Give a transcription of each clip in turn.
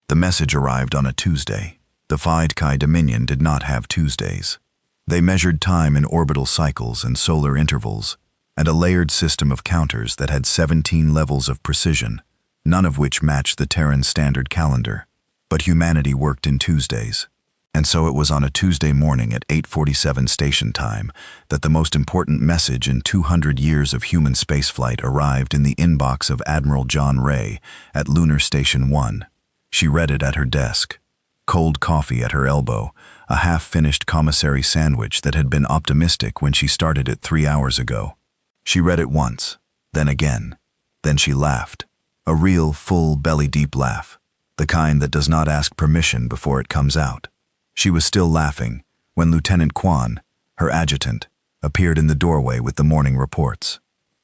The message arrived on a Tuesday. The HFY Dominion did not have Tuesdays. They measured time in orbital cycles and solar intervals, and a layered system of counters that had 17 levels of precision, none of which matched the Terran standard calendar. But humanity worked in Tuesdays. And so it was on a Tuesday morning at 8:47 station time that the most important message in 200 years of human spaceflight arrived in the inbox of Admiral John Ray at Lunar Station 1. She read it at her desk. Cold coffee at her elbow, a half-finished commissary sandwich that had been optimistic when she started it 3 hours ago. She read it once, then again. Then she laughed. A real, full, belly-deep laugh. The kind that does not ask permission before it comes out. She was still laughing when Lieutenant Quan, her adjutant, appeared in the doorway with the morning reports.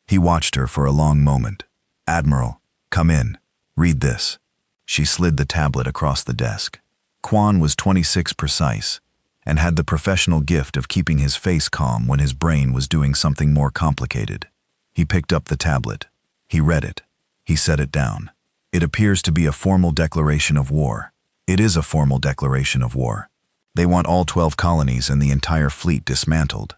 He watched her for a long moment. "Admiral, come in. Read this." She slid the tablet across the desk. Quan was 26 precise and had the professional gift of keeping his face calm when his brain was doing something more complicated. He picked up the tablet. He read it. He set it down. "It appears to be a formal declaration of war. It is a formal declaration of war. They want all 12 colonies and the entire fleet dismantled.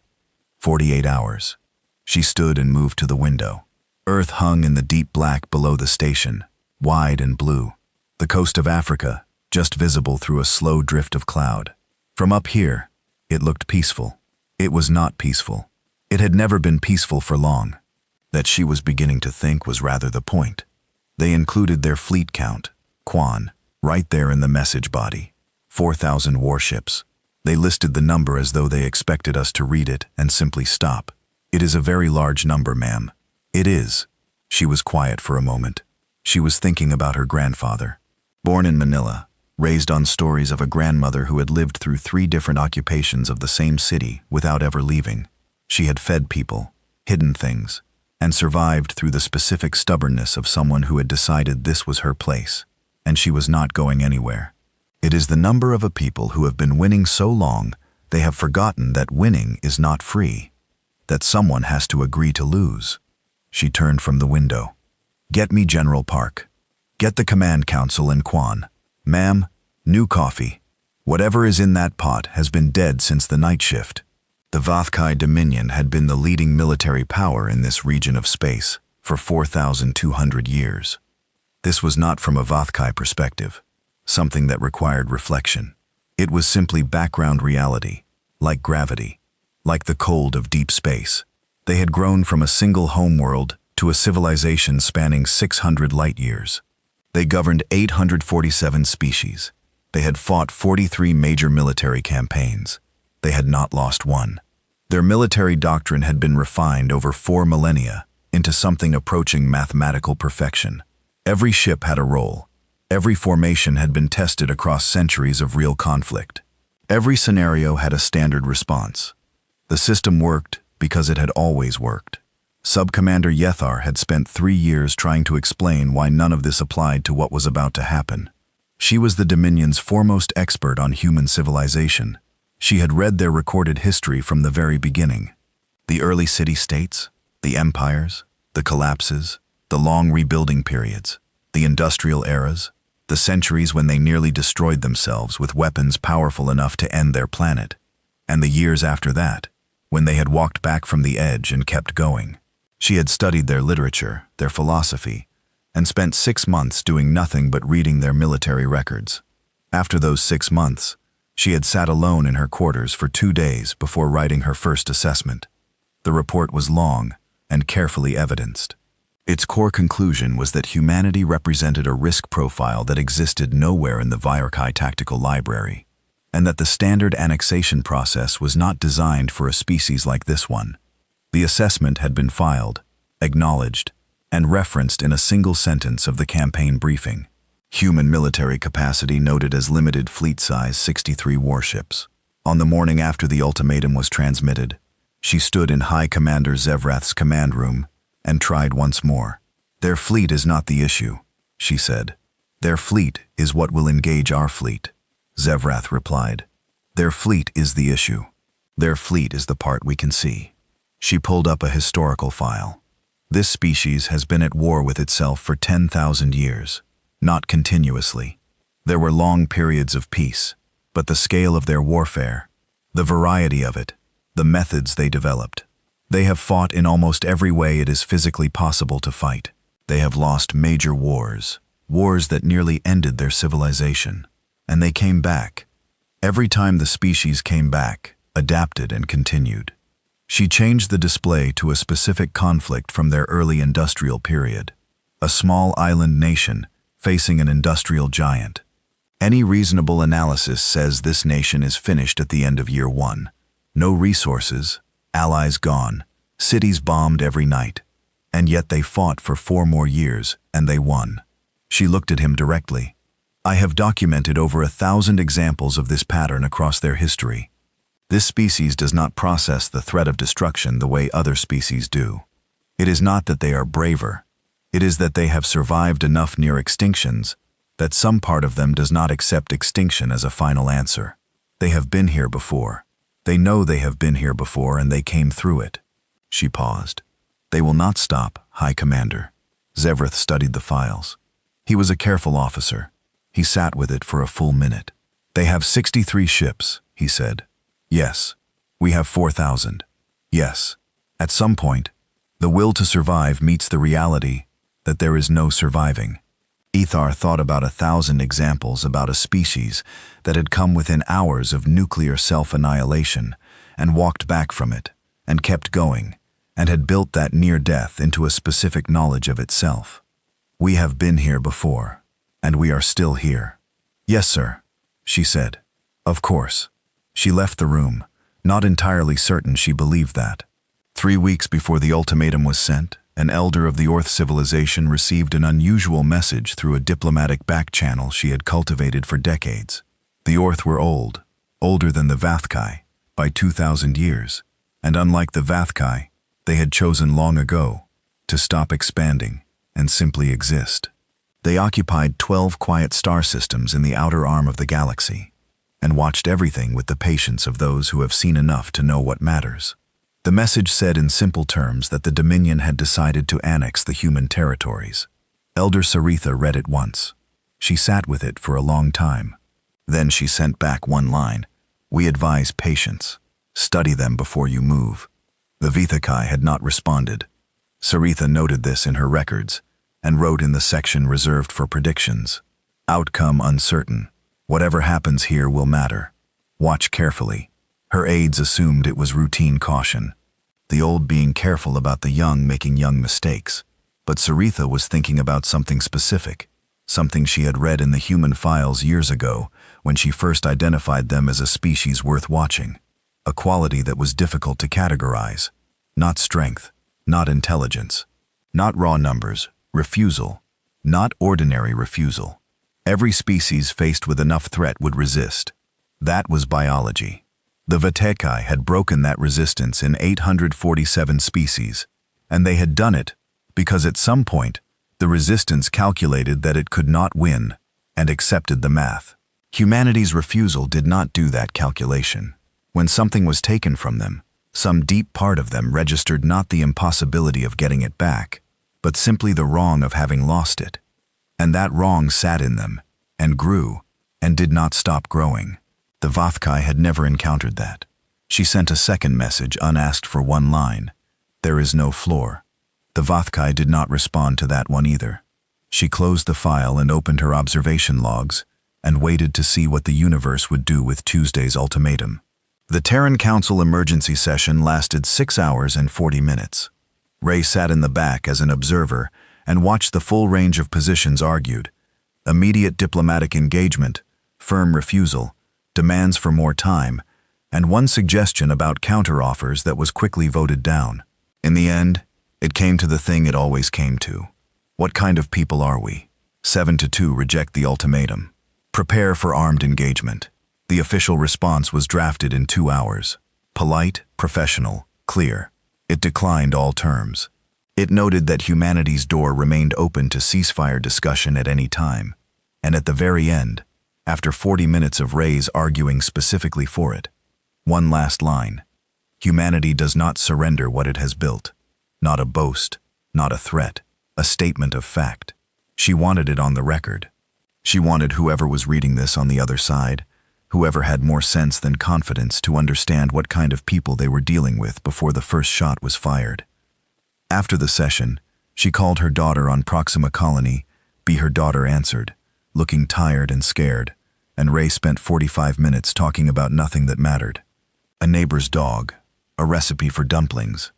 48 hours. She stood and moved to the window. Earth hung in the deep black below the station, wide and blue. The coast of Africa, just visible through a slow drift of cloud. From up here, it looked peaceful. It was not peaceful. It had never been peaceful for long. That she was beginning to think was rather the point. They included their fleet count, Quan, right there in the message body. 4,000 warships. They listed the number as though they expected us to read it and simply stop. "It is a very large number, ma'am." "It is." She was quiet for a moment. She was thinking about her grandfather. Born in Manila, raised on stories of a grandmother who had lived through 3 different occupations of the same city without ever leaving. She had fed people, hidden things, and survived through the specific stubbornness of someone who had decided this was her place, and she was not going anywhere. It is the number of a people who have been winning so long they have forgotten that winning is not free, that someone has to agree to lose. She turned from the window. "Get me General Park. Get the command council and Quan. Ma'am, new coffee. Whatever is in that pot has been dead since the night shift." The HFY Dominion had been the leading military power in this region of space for 4,200 years. This was not from a HFY perspective, something that required reflection. It was simply background reality, like gravity, like the cold of deep space. They had grown from a single homeworld to a civilization spanning 600 light years. They governed 847 species. They had fought 43 major military campaigns. They had not lost one. Their military doctrine had been refined over 4 millennia into something approaching mathematical perfection. Every ship had a role. Every formation had been tested across centuries of real conflict. Every scenario had a standard response. The system worked because it had always worked. Sub-Commander Yethar had spent 3 years trying to explain why none of this applied to what was about to happen. She was the Dominion's foremost expert on human civilization. She had read their recorded history from the very beginning. The early city-states, the empires, the collapses, the long rebuilding periods, the industrial eras, the centuries when they nearly destroyed themselves with weapons powerful enough to end their planet, and the years after that, when they had walked back from the edge and kept going. She had studied their literature, their philosophy, and spent 6 months doing nothing but reading their military records. After those 6 months, she had sat alone in her quarters for 2 days before writing her first assessment. The report was long and carefully evidenced. Its core conclusion was that humanity represented a risk profile that existed nowhere in the HFY Tactical Library, and that the standard annexation process was not designed for a species like this one. The assessment had been filed, acknowledged, and referenced in a single sentence of the campaign briefing. Human military capacity noted as limited fleet size 63 warships. On the morning after the ultimatum was transmitted, she stood in High Commander Zevrath's command room and tried once more. "Their fleet is not the issue," she said. "Their fleet is what will engage our fleet." Zevrath replied. "Their fleet is the issue. Their fleet is the part we can see." She pulled up a historical file. "This species has been at war with itself for 10,000 years, not continuously. There were long periods of peace, but the scale of their warfare, the variety of it, the methods they developed. They have fought in almost every way it is physically possible to fight. They have lost major wars, wars that nearly ended their civilization. And they came back. Every time the species came back, adapted and continued. She changed the display to a specific conflict from their early industrial period. A small island nation facing an industrial giant. Any reasonable analysis says this nation is finished at the end of year 1. No resources, allies gone, cities bombed every night. And yet they fought for 4 more years, and they won. She looked at him directly. I have documented over 1,000 examples of this pattern across their history. This species does not process the threat of destruction the way other species do. It is not that they are braver. It is that they have survived enough near extinctions that some part of them does not accept extinction as a final answer. They have been here before. They know they have been here before and they came through it. She paused. They will not stop, High Commander. Zevrith studied the files. He was a careful officer. He sat with it for a full minute. They have 63 ships, he said. Yes. We have 4,000. Yes. At some point, the will to survive meets the reality that there is no surviving. Ethar thought about 1,000 examples about a species that had come within hours of nuclear self-annihilation and walked back from it and kept going and had built that near death into a specific knowledge of itself. We have been here before, and we are still here. Yes, sir, she said. Of course. She left the room, not entirely certain she believed that. 3 weeks before the ultimatum was sent, an elder of the Orth civilization received an unusual message through a diplomatic back channel she had cultivated for decades. The Orth were old, older than the Vathkai, by 2,000 years, and unlike the Vathkai, they had chosen long ago to stop expanding and simply exist. They occupied 12 quiet star systems in the outer arm of the galaxy, and watched everything with the patience of those who have seen enough to know what matters. The message said in simple terms that the Dominion had decided to annex the human territories. Elder Saritha read it once. She sat with it for a long time. Then she sent back one line. We advise patience. Study them before you move. The Vithakai had not responded. Saritha noted this in her records and wrote in the section reserved for predictions. Outcome uncertain. Whatever happens here will matter. Watch carefully. Her aides assumed it was routine caution, the old being careful about the young making young mistakes. But Saritha was thinking about something specific, something she had read in the human files years ago when she first identified them as a species worth watching, a quality that was difficult to categorize. Not strength, not intelligence, not raw numbers, refusal, not ordinary refusal. Every species faced with enough threat would resist. That was biology. The Vatekai had broken that resistance in 847 species, and they had done it because at some point, the resistance calculated that it could not win and accepted the math. Humanity's refusal did not do that calculation. When something was taken from them, some deep part of them registered not the impossibility of getting it back, but simply the wrong of having lost it. And that wrong sat in them, and grew, and did not stop growing. The Vathkai had never encountered that. She sent a second message unasked for one line. There is no floor. The Vathkai did not respond to that one either. She closed the file and opened her observation logs and waited to see what the universe would do with Tuesday's ultimatum. The Terran Council emergency session lasted 6 hours and 40 minutes. Ray sat in the back as an observer and watched the full range of positions argued. Immediate diplomatic engagement, firm refusal, demands for more time, and one suggestion about counteroffers that was quickly voted down. In the end, it came to the thing it always came to. What kind of people are we? 7-2 reject the ultimatum. Prepare for armed engagement. The official response was drafted in 2 hours. Polite, professional, clear. It declined all terms. It noted that humanity's door remained open to ceasefire discussion at any time. And at the very end, after 40 minutes of Ray's arguing specifically for it, one last line. Humanity does not surrender what it has built. Not a boast, not a threat, a statement of fact. She wanted it on the record. She wanted whoever was reading this on the other side, whoever had more sense than confidence, to understand what kind of people they were dealing with before the first shot was fired. After the session, she called her daughter on Proxima Colony. Her daughter answered, looking tired and scared, and Ray spent 45 minutes talking about nothing that mattered. A neighbor's dog, a recipe for dumplings,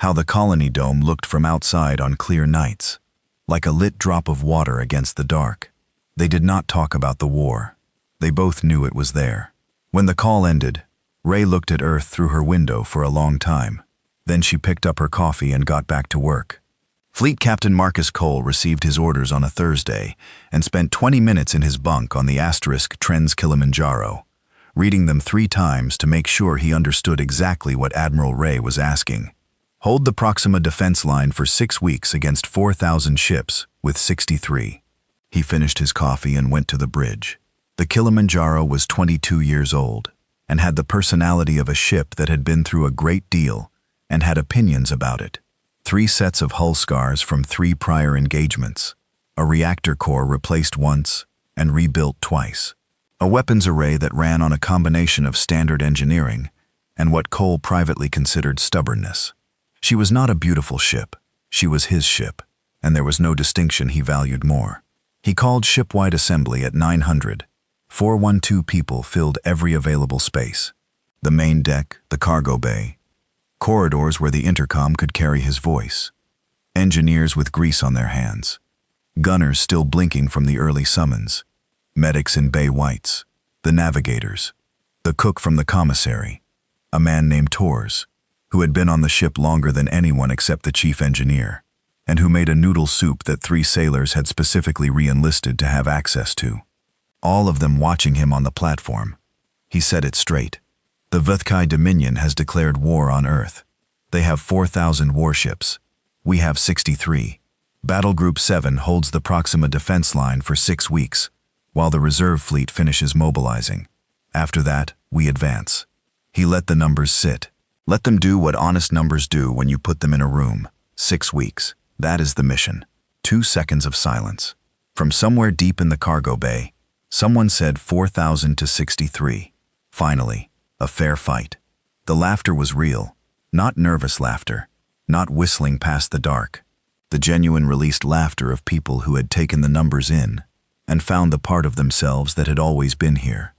how the colony dome looked from outside on clear nights, like a lit drop of water against the dark. They did not talk about the war. They both knew it was there. When the call ended, Ray looked at Earth through her window for a long time. Then she picked up her coffee and got back to work. Fleet Captain Marcus Cole received his orders on a Thursday and spent 20 minutes in his bunk on the * Trends Kilimanjaro, reading them 3 times to make sure he understood exactly what Admiral Ray was asking. Hold the Proxima defense line for 6 weeks against 4,000 ships with 63. He finished his coffee and went to the bridge. The Kilimanjaro was 22 years old and had the personality of a ship that had been through a great deal and had opinions about it. 3 sets of hull scars from 3 prior engagements, a reactor core replaced once and rebuilt twice, a weapons array that ran on a combination of standard engineering and what Cole privately considered stubbornness. She was not a beautiful ship, she was his ship, and there was no distinction he valued more. He called shipwide assembly at 900. 412 people filled every available space. The main deck, the cargo bay, corridors where the intercom could carry his voice, engineers with grease on their hands, gunners still blinking from the early summons, medics in bay whites, the navigators, the cook from the commissary, a man named Tors, who had been on the ship longer than anyone except the chief engineer, and who made a noodle soup that 3 sailors had specifically re-enlisted to have access to. All of them watching him on the platform. He said it straight. The HFY Dominion has declared war on Earth. They have 4,000 warships. We have 63. Battle Group 7 holds the Proxima defense line for 6 weeks, while the reserve fleet finishes mobilizing. After that, we advance. He let the numbers sit. Let them do what honest numbers do when you put them in a room. 6 weeks. That is the mission. 2 seconds of silence. From somewhere deep in the cargo bay, someone said 4,000 to 63. Finally, a fair fight. The laughter was real, not nervous laughter, not whistling past the dark. The genuine released laughter of people who had taken the numbers in and found the part of themselves that had always been here,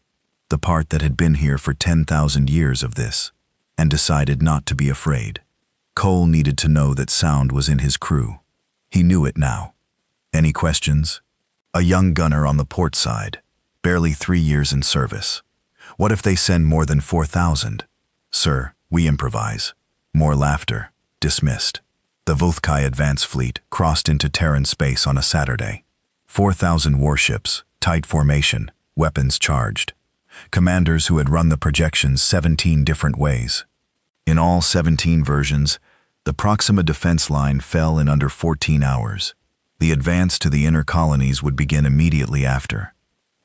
the part that had been here for 10,000 years of this, and decided not to be afraid. Cole needed to know that sound was in his crew. He knew it now. Any questions? A young gunner on the port side, barely 3 years in service. What if they send more than 4,000? Sir, we improvise. More laughter. Dismissed. The HFY advance fleet crossed into Terran space on a Saturday. 4,000 warships, tight formation, weapons charged. Commanders who had run the projections 17 different ways. In all 17 versions, the Proxima defense line fell in under 14 hours. The advance to the inner colonies would begin immediately after.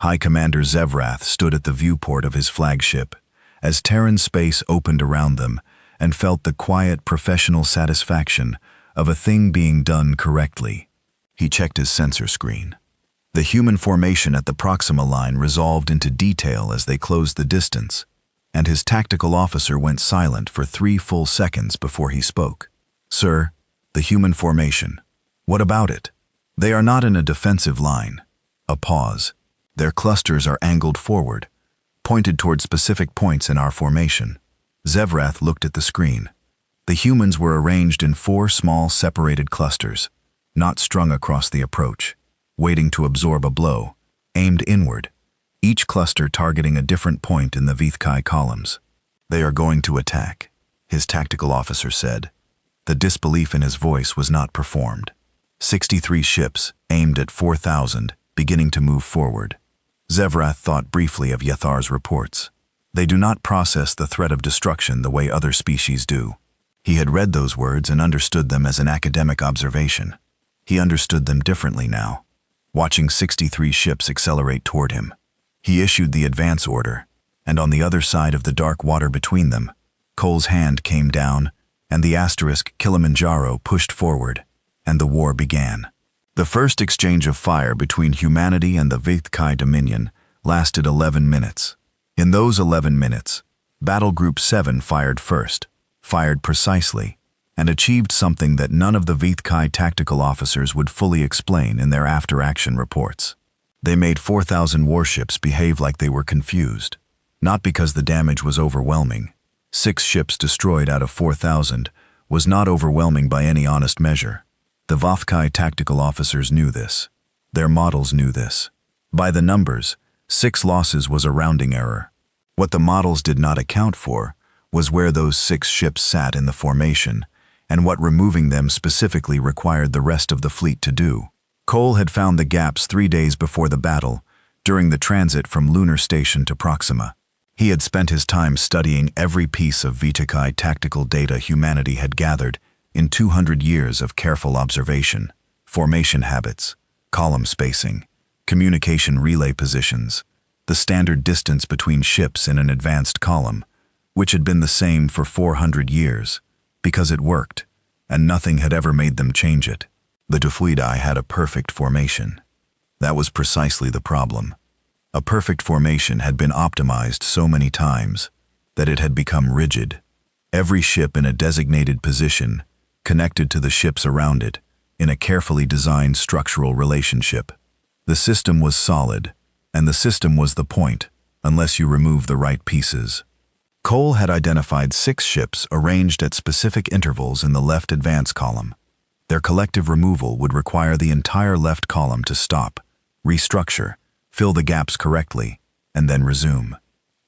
High Commander Zevrath stood at the viewport of his flagship as Terran space opened around them and felt the quiet professional satisfaction of a thing being done correctly. He checked his sensor screen. The human formation at the Proxima line resolved into detail as they closed the distance, and his tactical officer went silent for 3 full seconds before he spoke. Sir, the human formation. What about it? They are not in a defensive line. A pause. Their clusters are angled forward, pointed toward specific points in our formation. Zevrath looked at the screen. The humans were arranged in 4 small separated clusters, not strung across the approach, waiting to absorb a blow, aimed inward, each cluster targeting a different point in the HFY columns. They are going to attack, his tactical officer said. The disbelief in his voice was not performed. 63 ships, aimed at 4,000, beginning to move forward. Zevrath thought briefly of Yathar's reports. They do not process the threat of destruction the way other species do. He had read those words and understood them as an academic observation. He understood them differently now, watching 63 ships accelerate toward him. He issued the advance order, and on the other side of the dark water between them, Cole's hand came down, and the * Kilimanjaro pushed forward, and the war began. The first exchange of fire between humanity and the HFY Dominion lasted 11 minutes. In those 11 minutes, Battle Group 7 fired first, fired precisely, and achieved something that none of the HFY tactical officers would fully explain in their after-action reports. They made 4,000 warships behave like they were confused, not because the damage was overwhelming. 6 ships destroyed out of 4,000 was not overwhelming by any honest measure. The HFY tactical officers knew this. Their models knew this. By the numbers, 6 losses was a rounding error. What the models did not account for was where those 6 ships sat in the formation, and what removing them specifically required the rest of the fleet to do. Cole had found the gaps 3 days before the battle, during the transit from Lunar Station to Proxima. He had spent his time studying every piece of HFY tactical data humanity had gathered in 200 years of careful observation, formation habits, column spacing, communication relay positions, the standard distance between ships in an advanced column, which had been the same for 400 years, because it worked, and nothing had ever made them change it. The HFY had a perfect formation. That was precisely the problem. A perfect formation had been optimized so many times that it had become rigid. Every ship in a designated position connected to the ships around it in a carefully designed structural relationship. The system was solid, and the system was the point, unless you remove the right pieces. Cole had identified 6 ships arranged at specific intervals in the left advance column. Their collective removal would require the entire left column to stop, restructure, fill the gaps correctly, and then resume.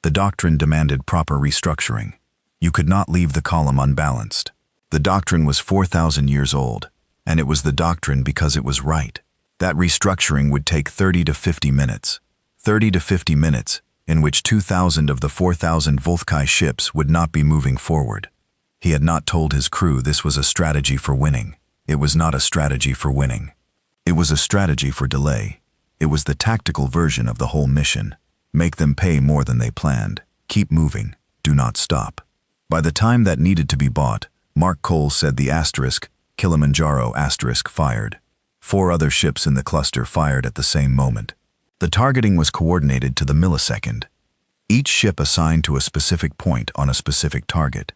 The doctrine demanded proper restructuring. You could not leave the column unbalanced. The doctrine was 4,000 years old, and it was the doctrine because it was right. That restructuring would take 30 to 50 minutes. 30 to 50 minutes, in which 2,000 of the 4,000 HFY ships would not be moving forward. He had not told his crew this was a strategy for winning. It was not a strategy for winning. It was a strategy for delay. It was the tactical version of the whole mission. Make them pay more than they planned. Keep moving. Do not stop. By the time that needed to be bought, Mark Cole said the Kilimanjaro fired. 4 other ships in the cluster fired at the same moment. The targeting was coordinated to the millisecond. Each ship assigned to a specific point on a specific target.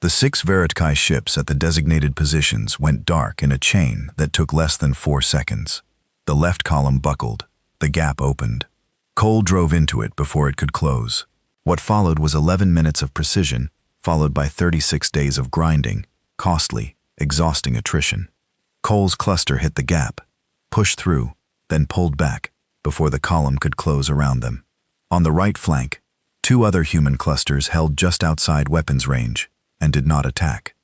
The 6 HFY ships at the designated positions went dark in a chain that took less than 4 seconds. The left column buckled. The gap opened. Cole drove into it before it could close. What followed was 11 minutes of precision, followed by 36 days of grinding, costly, exhausting attrition. Cole's cluster hit the gap, pushed through, then pulled back before the column could close around them. On the right flank, 2 other human clusters held just outside weapons range and did not attack.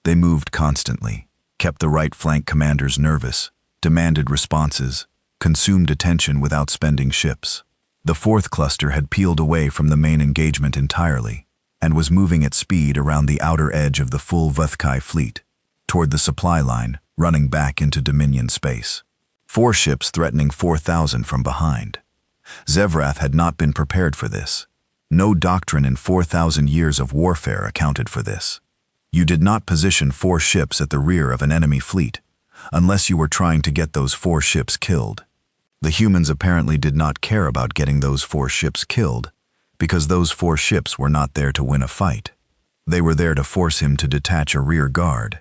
They moved constantly, kept the right flank commanders nervous, demanded responses, consumed attention without spending ships. The 4th cluster had peeled away from the main engagement entirely and was moving at speed around the outer edge of the full HFY fleet, toward the supply line, running back into Dominion space. 4 ships threatening 4,000 from behind. Zevrath had not been prepared for this. No doctrine in 4,000 years of warfare accounted for this. You did not position 4 ships at the rear of an enemy fleet, unless you were trying to get those 4 ships killed. The humans apparently did not care about getting those 4 ships killed, because those 4 ships were not there to win a fight. They were there to force him to detach a rear guard,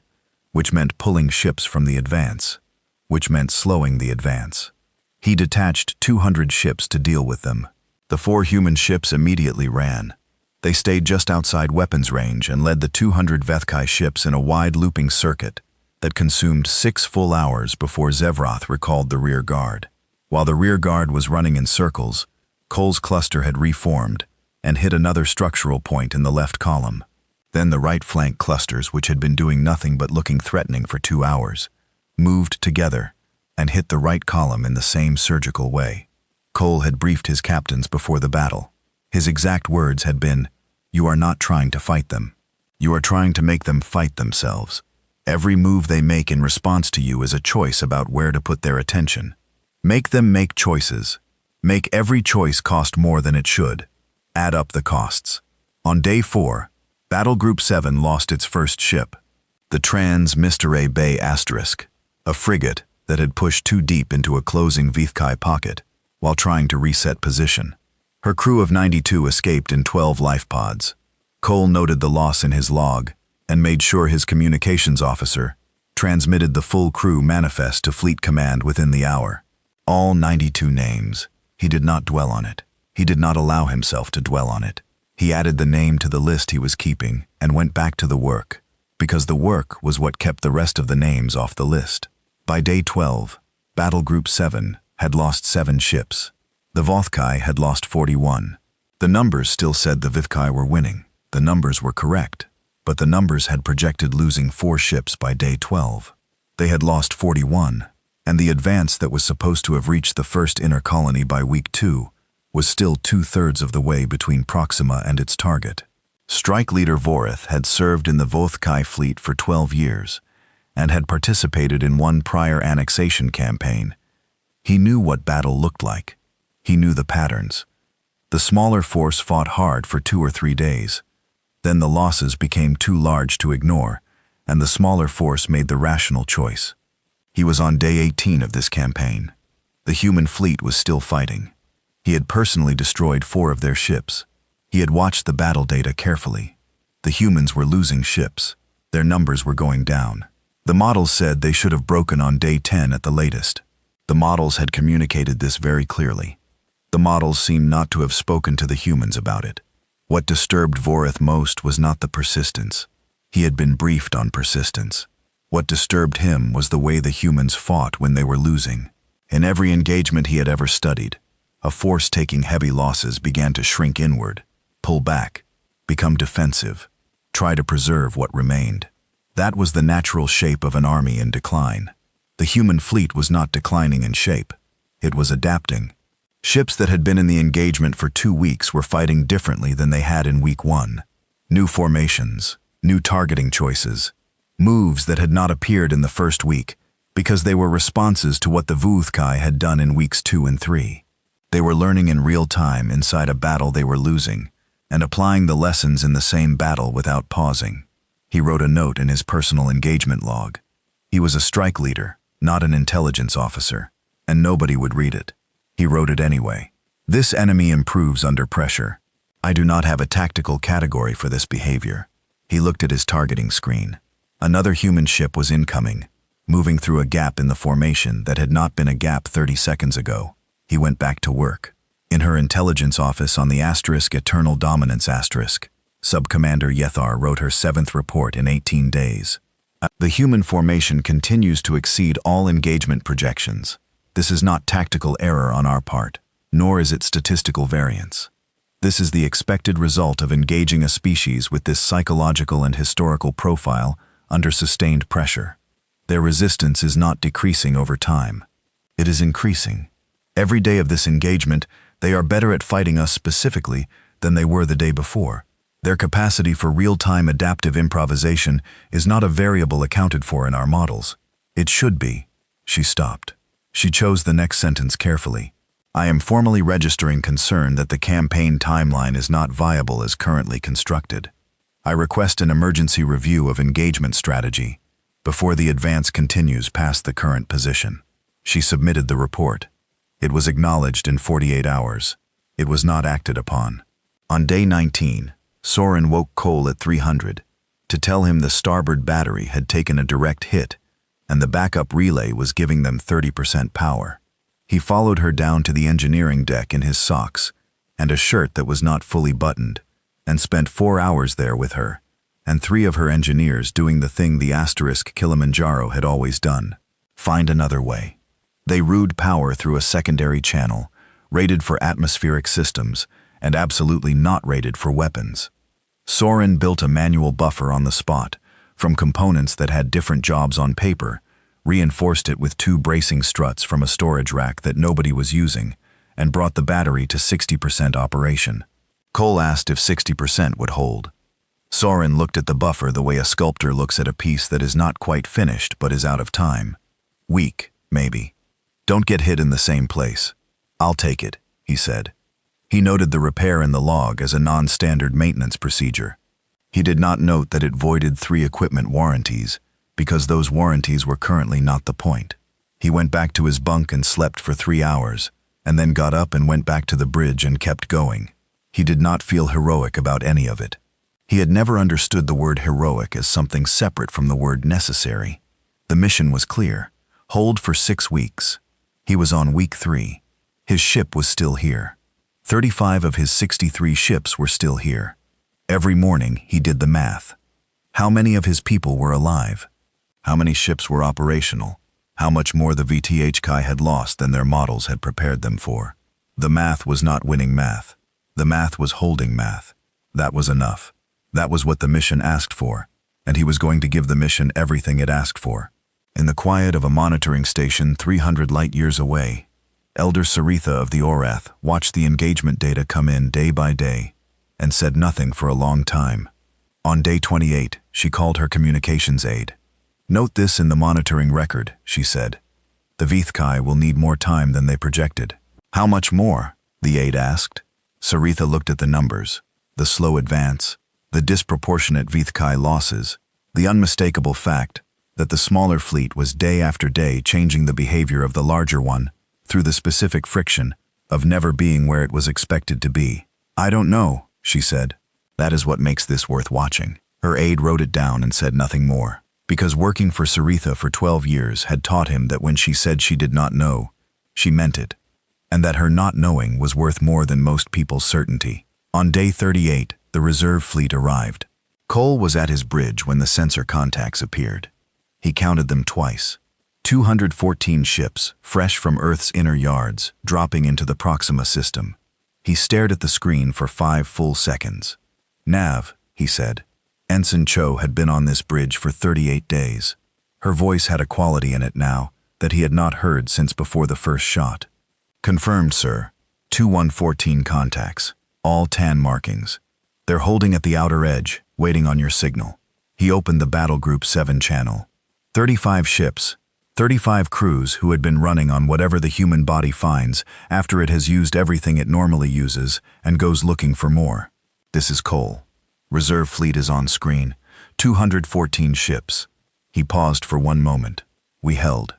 which meant pulling ships from the advance, which meant slowing the advance. He detached 200 ships to deal with them. The 4 human ships immediately ran. They stayed just outside weapons range and led the 200 HFY ships in a wide looping circuit that consumed 6 full hours before Zevrath recalled the rear guard. While the rear guard was running in circles, Cole's cluster had reformed and hit another structural point in the left column. Then the right flank clusters, which had been doing nothing but looking threatening for 2 hours, moved together and hit the right column in the same surgical way. Cole had briefed his captains before the battle. His exact words had been, "You are not trying to fight them. You are trying to make them fight themselves. Every move they make in response to you is a choice about where to put their attention. Make them make choices. Make every choice cost more than it should. Add up the costs." On day 4, Battle Group 7 lost its first ship, the Trans Mr. A Bay *, a frigate, that had pushed too deep into a closing Vithkai pocket while trying to reset position. Her crew of 92 escaped in 12 life pods. Cole noted the loss in his log and made sure his communications officer transmitted the full crew manifest to Fleet Command within the hour. All 92 names. He did not dwell on it. He did not allow himself to dwell on it. He added the name to the list he was keeping and went back to the work, because the work was what kept the rest of the names off the list. By day 12, Battle Group 7 had lost 7 ships. The Vothkai had lost 41. The numbers still said the Vithkai were winning. The numbers were correct, but the numbers had projected losing 4 ships by day 12. They had lost 41, and the advance that was supposed to have reached the first inner colony by week 2 was still 2/3 of the way between Proxima and its target. Strike Leader Vorith had served in the Vothkai fleet for 12 years and had participated in one prior annexation campaign. He knew what battle looked like. He knew the patterns. The smaller force fought hard for 2 or 3 days. Then the losses became too large to ignore, and the smaller force made the rational choice. He was on day 18 of this campaign. The human fleet was still fighting. He had personally destroyed 4 of their ships. He had watched the battle data carefully. The humans were losing ships. Their numbers were going down. The models said they should have broken on day 10 at the latest. The models had communicated this very clearly. The models seemed not to have spoken to the humans about it. What disturbed Vorith most was not the persistence. He had been briefed on persistence. What disturbed him was the way the humans fought when they were losing. In every engagement he had ever studied, a force taking heavy losses began to shrink inward, pull back, become defensive, try to preserve what remained. That was the natural shape of an army in decline. The human fleet was not declining in shape. It was adapting. Ships that had been in the engagement for 2 weeks were fighting differently than they had in week 1. New formations, new targeting choices, moves that had not appeared in the first week because they were responses to what the Vothkai had done in weeks 2 and 3. They were learning in real time inside a battle they were losing and applying the lessons in the same battle without pausing. He wrote a note in his personal engagement log. He was a strike leader, not an intelligence officer, and nobody would read it. He wrote it anyway. This enemy improves under pressure. I do not have a tactical category for this behavior. He looked at his targeting screen. Another human ship was incoming, moving through a gap in the formation that had not been a gap 30 seconds ago. He went back to work. In her intelligence office on the Eternal Dominance Sub-Commander Yethar wrote her 7th report in 18 days. The human formation continues to exceed all engagement projections. This is not tactical error on our part, nor is it statistical variance. This is the expected result of engaging a species with this psychological and historical profile under sustained pressure. Their resistance is not decreasing over time. It is increasing. Every day of this engagement, they are better at fighting us specifically than they were the day before. Their capacity for real-time adaptive improvisation is not a variable accounted for in our models. It should be. She stopped. She chose the next sentence carefully. I am formally registering concern that the campaign timeline is not viable as currently constructed. I request an emergency review of engagement strategy before the advance continues past the current position. She submitted the report. It was acknowledged in 48 hours. It was not acted upon. On day 19, Soren woke Cole at 300 to tell him the starboard battery had taken a direct hit and the backup relay was giving them 30% power. He followed her down to the engineering deck in his socks and a shirt that was not fully buttoned and spent 4 hours there with her and 3 of her engineers doing the thing the Kilimanjaro had always done: find another way. They route power through a secondary channel, rated for atmospheric systems, and absolutely not rated for weapons. Soren built a manual buffer on the spot, from components that had different jobs on paper, reinforced it with 2 bracing struts from a storage rack that nobody was using, and brought the battery to 60% operation. Cole asked if 60% would hold. Soren looked at the buffer the way a sculptor looks at a piece that is not quite finished but is out of time. Weak, maybe. Don't get hit in the same place. I'll take it, he said. He noted the repair in the log as a non-standard maintenance procedure. He did not note that it voided 3 equipment warranties, because those warranties were currently not the point. He went back to his bunk and slept for 3 hours, and then got up and went back to the bridge and kept going. He did not feel heroic about any of it. He had never understood the word heroic as something separate from the word necessary. The mission was clear. Hold for 6 weeks. He was on week 3. His ship was still here. 35 of his 63 ships were still here. Every morning he did the math. How many of his people were alive? How many ships were operational? How much more the HFY had lost than their models had prepared them for? The math was not winning math. The math was holding math. That was enough. That was what the mission asked for, and he was going to give the mission everything it asked for. In the quiet of a monitoring station 300 light-years away, Elder Saritha of the Orath watched the engagement data come in day by day and said nothing for a long time. On day 28, she called her communications aide. "Note this in the monitoring record," she said. "The HFY will need more time than they projected." "How much more?" the aide asked. Saritha looked at the numbers, the slow advance, the disproportionate HFY losses, the unmistakable fact that the smaller fleet was day after day changing the behavior of the larger one through the specific friction of never being where it was expected to be. "I don't know," she said. "That is what makes this worth watching." Her aide wrote it down and said nothing more, because working for Saritha for 12 years had taught him that when she said she did not know, she meant it, and that her not knowing was worth more than most people's certainty. On day 38, the reserve fleet arrived. Cole was at his bridge when the sensor contacts appeared. He counted them twice. 214 ships, fresh from Earth's inner yards, dropping into the Proxima system. He stared at the screen for 5 full seconds. "Nav," he said. Ensign Cho had been on this bridge for 38 days. Her voice had a quality in it now that he had not heard since before the first shot. "Confirmed, sir. 2114 contacts. All tan markings. They're holding at the outer edge, waiting on your signal." He opened the Battle Group 7 channel. 35 ships, 35 crews who had been running on whatever the human body finds after it has used everything it normally uses and goes looking for more. "This is Cole. Reserve fleet is on screen. 214 ships." He paused for 1 moment. We held.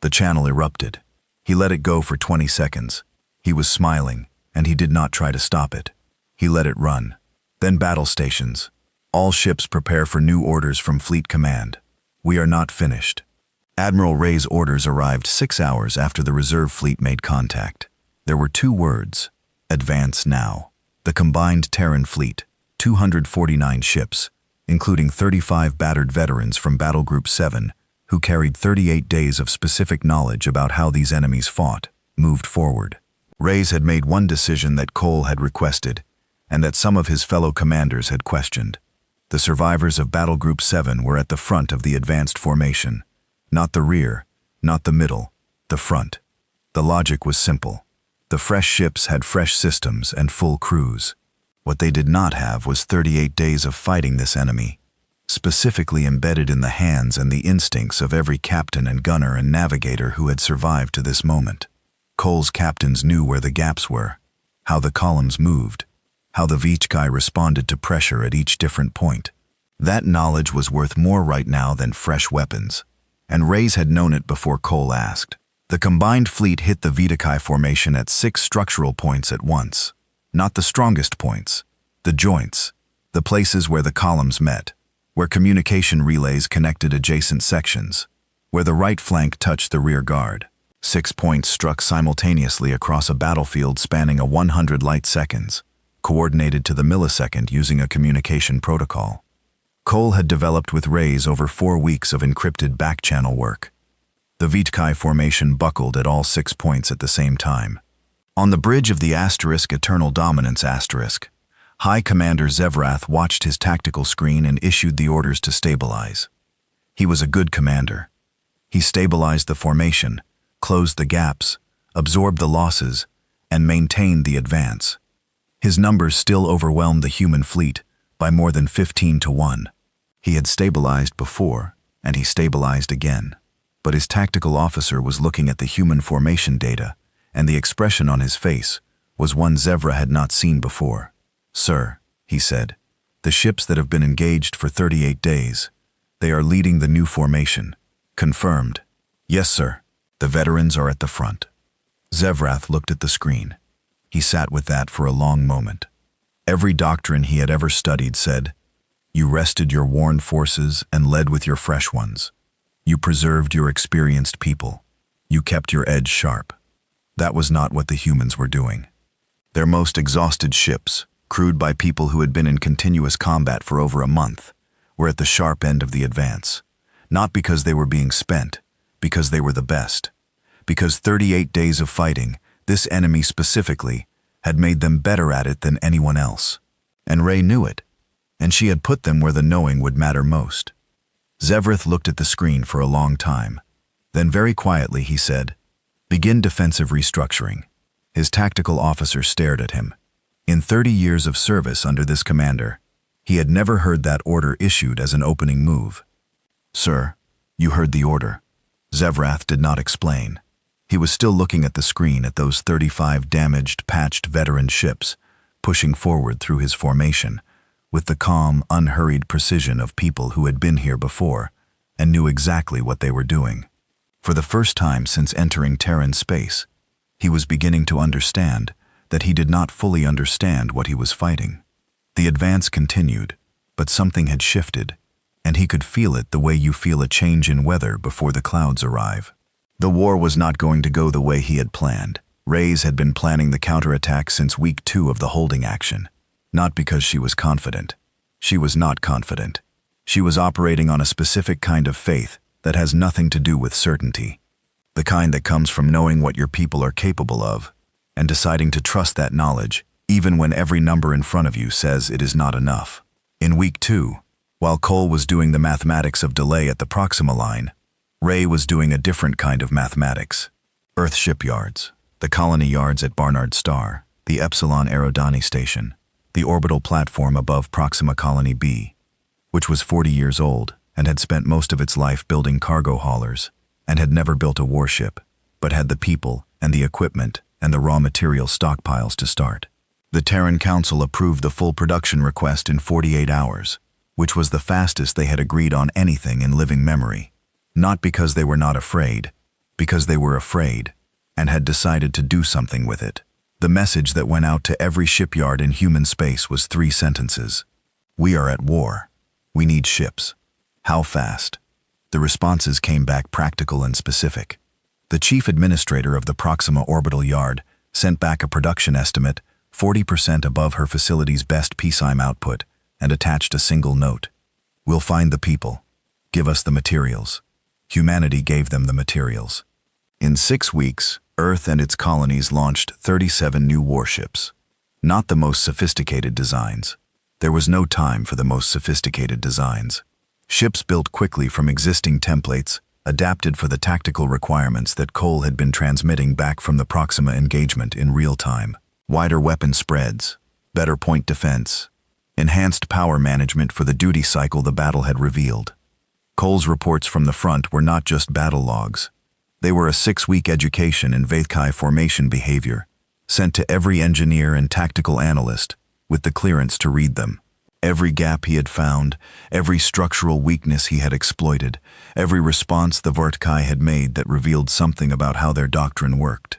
The channel erupted. He let it go for 20 seconds. He was smiling, and he did not try to stop it. He let it run. Then battle stations. "All ships prepare for new orders from Fleet Command. We are not finished." Admiral Ray's orders arrived 6 hours after the reserve fleet made contact. There were 2 words: advance now. The combined Terran fleet, 249 ships, including 35 battered veterans from Battle Group 7, who carried 38 days of specific knowledge about how these enemies fought, moved forward. Ray's had made one decision that Cole had requested, and that some of his fellow commanders had questioned. The survivors of Battle Group 7 were at the front of the advanced formation. Not the rear, not the middle, the front. The logic was simple. The fresh ships had fresh systems and full crews. What they did not have was 38 days of fighting this enemy, specifically embedded in the hands and the instincts of every captain and gunner and navigator who had survived to this moment. Cole's captains knew where the gaps were, how the columns moved, how the HFY responded to pressure at each different point. That knowledge was worth more right now than fresh weapons, and Ray's had known it before Cole asked. The combined fleet hit the HFY formation at 6 structural points at once. Not the strongest points, the joints, the places where the columns met, where communication relays connected adjacent sections, where the right flank touched the rear guard. 6 points struck simultaneously across a battlefield spanning a 100 light seconds, coordinated to the millisecond using a communication protocol. Cole had developed with Ray's over 4 weeks of encrypted back-channel work. The HFY formation buckled at all 6 points at the same time. On the bridge of the Eternal Dominance High Commander Zevrath watched his tactical screen and issued the orders to stabilize. He was a good commander. He stabilized the formation, closed the gaps, absorbed the losses, and maintained the advance. His numbers still overwhelmed the human fleet by more than 15 to 1. He had stabilized before, and he stabilized again. But his tactical officer was looking at the human formation data, and the expression on his face was one Zevra had not seen before. "Sir," he said, "the ships that have been engaged for 38 days, they are leading the new formation." "Confirmed." "Yes, sir." The veterans are at the front. Zevrath looked at the screen. He sat with that for a long moment. Every doctrine he had ever studied said, "You rested your worn forces and led with your fresh ones. You preserved your experienced people. You kept your edge sharp." That was not what the humans were doing. Their most exhausted ships, crewed by people who had been in continuous combat for over a month, were at the sharp end of the advance. Not because they were being spent, because they were the best. Because 38 days of fighting, this enemy specifically, had made them better at it than anyone else. And Ray knew it, and she had put them where the knowing would matter most. Zevrath looked at the screen for a long time. Then very quietly he said, "Begin defensive restructuring." His tactical officer stared at him. In 30 years of service under this commander, he had never heard that order issued as an opening move. "Sir, you heard the order." Zevrath did not explain. He was still looking at the screen at those 35 damaged, patched veteran ships, pushing forward through his formation, with the calm, unhurried precision of people who had been here before and knew exactly what they were doing. For the first time since entering Terran space, he was beginning to understand that he did not fully understand what he was fighting. The advance continued, but something had shifted, and he could feel it the way you feel a change in weather before the clouds arrive. The war was not going to go the way he had planned. Reyes had been planning the counterattack since week 2 of the holding action. Not because she was confident. She was not confident. She was operating on a specific kind of faith that has nothing to do with certainty. The kind that comes from knowing what your people are capable of, and deciding to trust that knowledge, even when every number in front of you says it is not enough. In week 2, while Cole was doing the mathematics of delay at the Proxima line, Ray was doing a different kind of mathematics. Earth shipyards, the colony yards at Barnard Star, the Epsilon Aerodani station, the orbital platform above Proxima Colony B, which was 40 years old and had spent most of its life building cargo haulers, and had never built a warship, but had the people and the equipment and the raw material stockpiles to start. The Terran Council approved the full production request in 48 hours, which was the fastest they had agreed on anything in living memory. Not because they were not afraid, because they were afraid, and had decided to do something with it. The message that went out to every shipyard in human space was 3 sentences. "We are at war. We need ships. How fast?" The responses came back practical and specific. The chief administrator of the Proxima Orbital Yard sent back a production estimate 40% above her facility's best peacetime output and attached a single note. "We'll find the people. Give us the materials." Humanity gave them the materials. In 6 weeks, Earth and its colonies launched 37 new warships. Not the most sophisticated designs. There was no time for the most sophisticated designs. Ships built quickly from existing templates, adapted for the tactical requirements that Cole had been transmitting back from the Proxima engagement in real time. Wider weapon spreads, better point defense, enhanced power management for the duty cycle the battle had revealed. Cole's reports from the front were not just battle logs. They were a 6-week education in Vathkai formation behavior, sent to every engineer and tactical analyst with the clearance to read them. Every gap he had found, every structural weakness he had exploited, every response the Vathkai had made that revealed something about how their doctrine worked.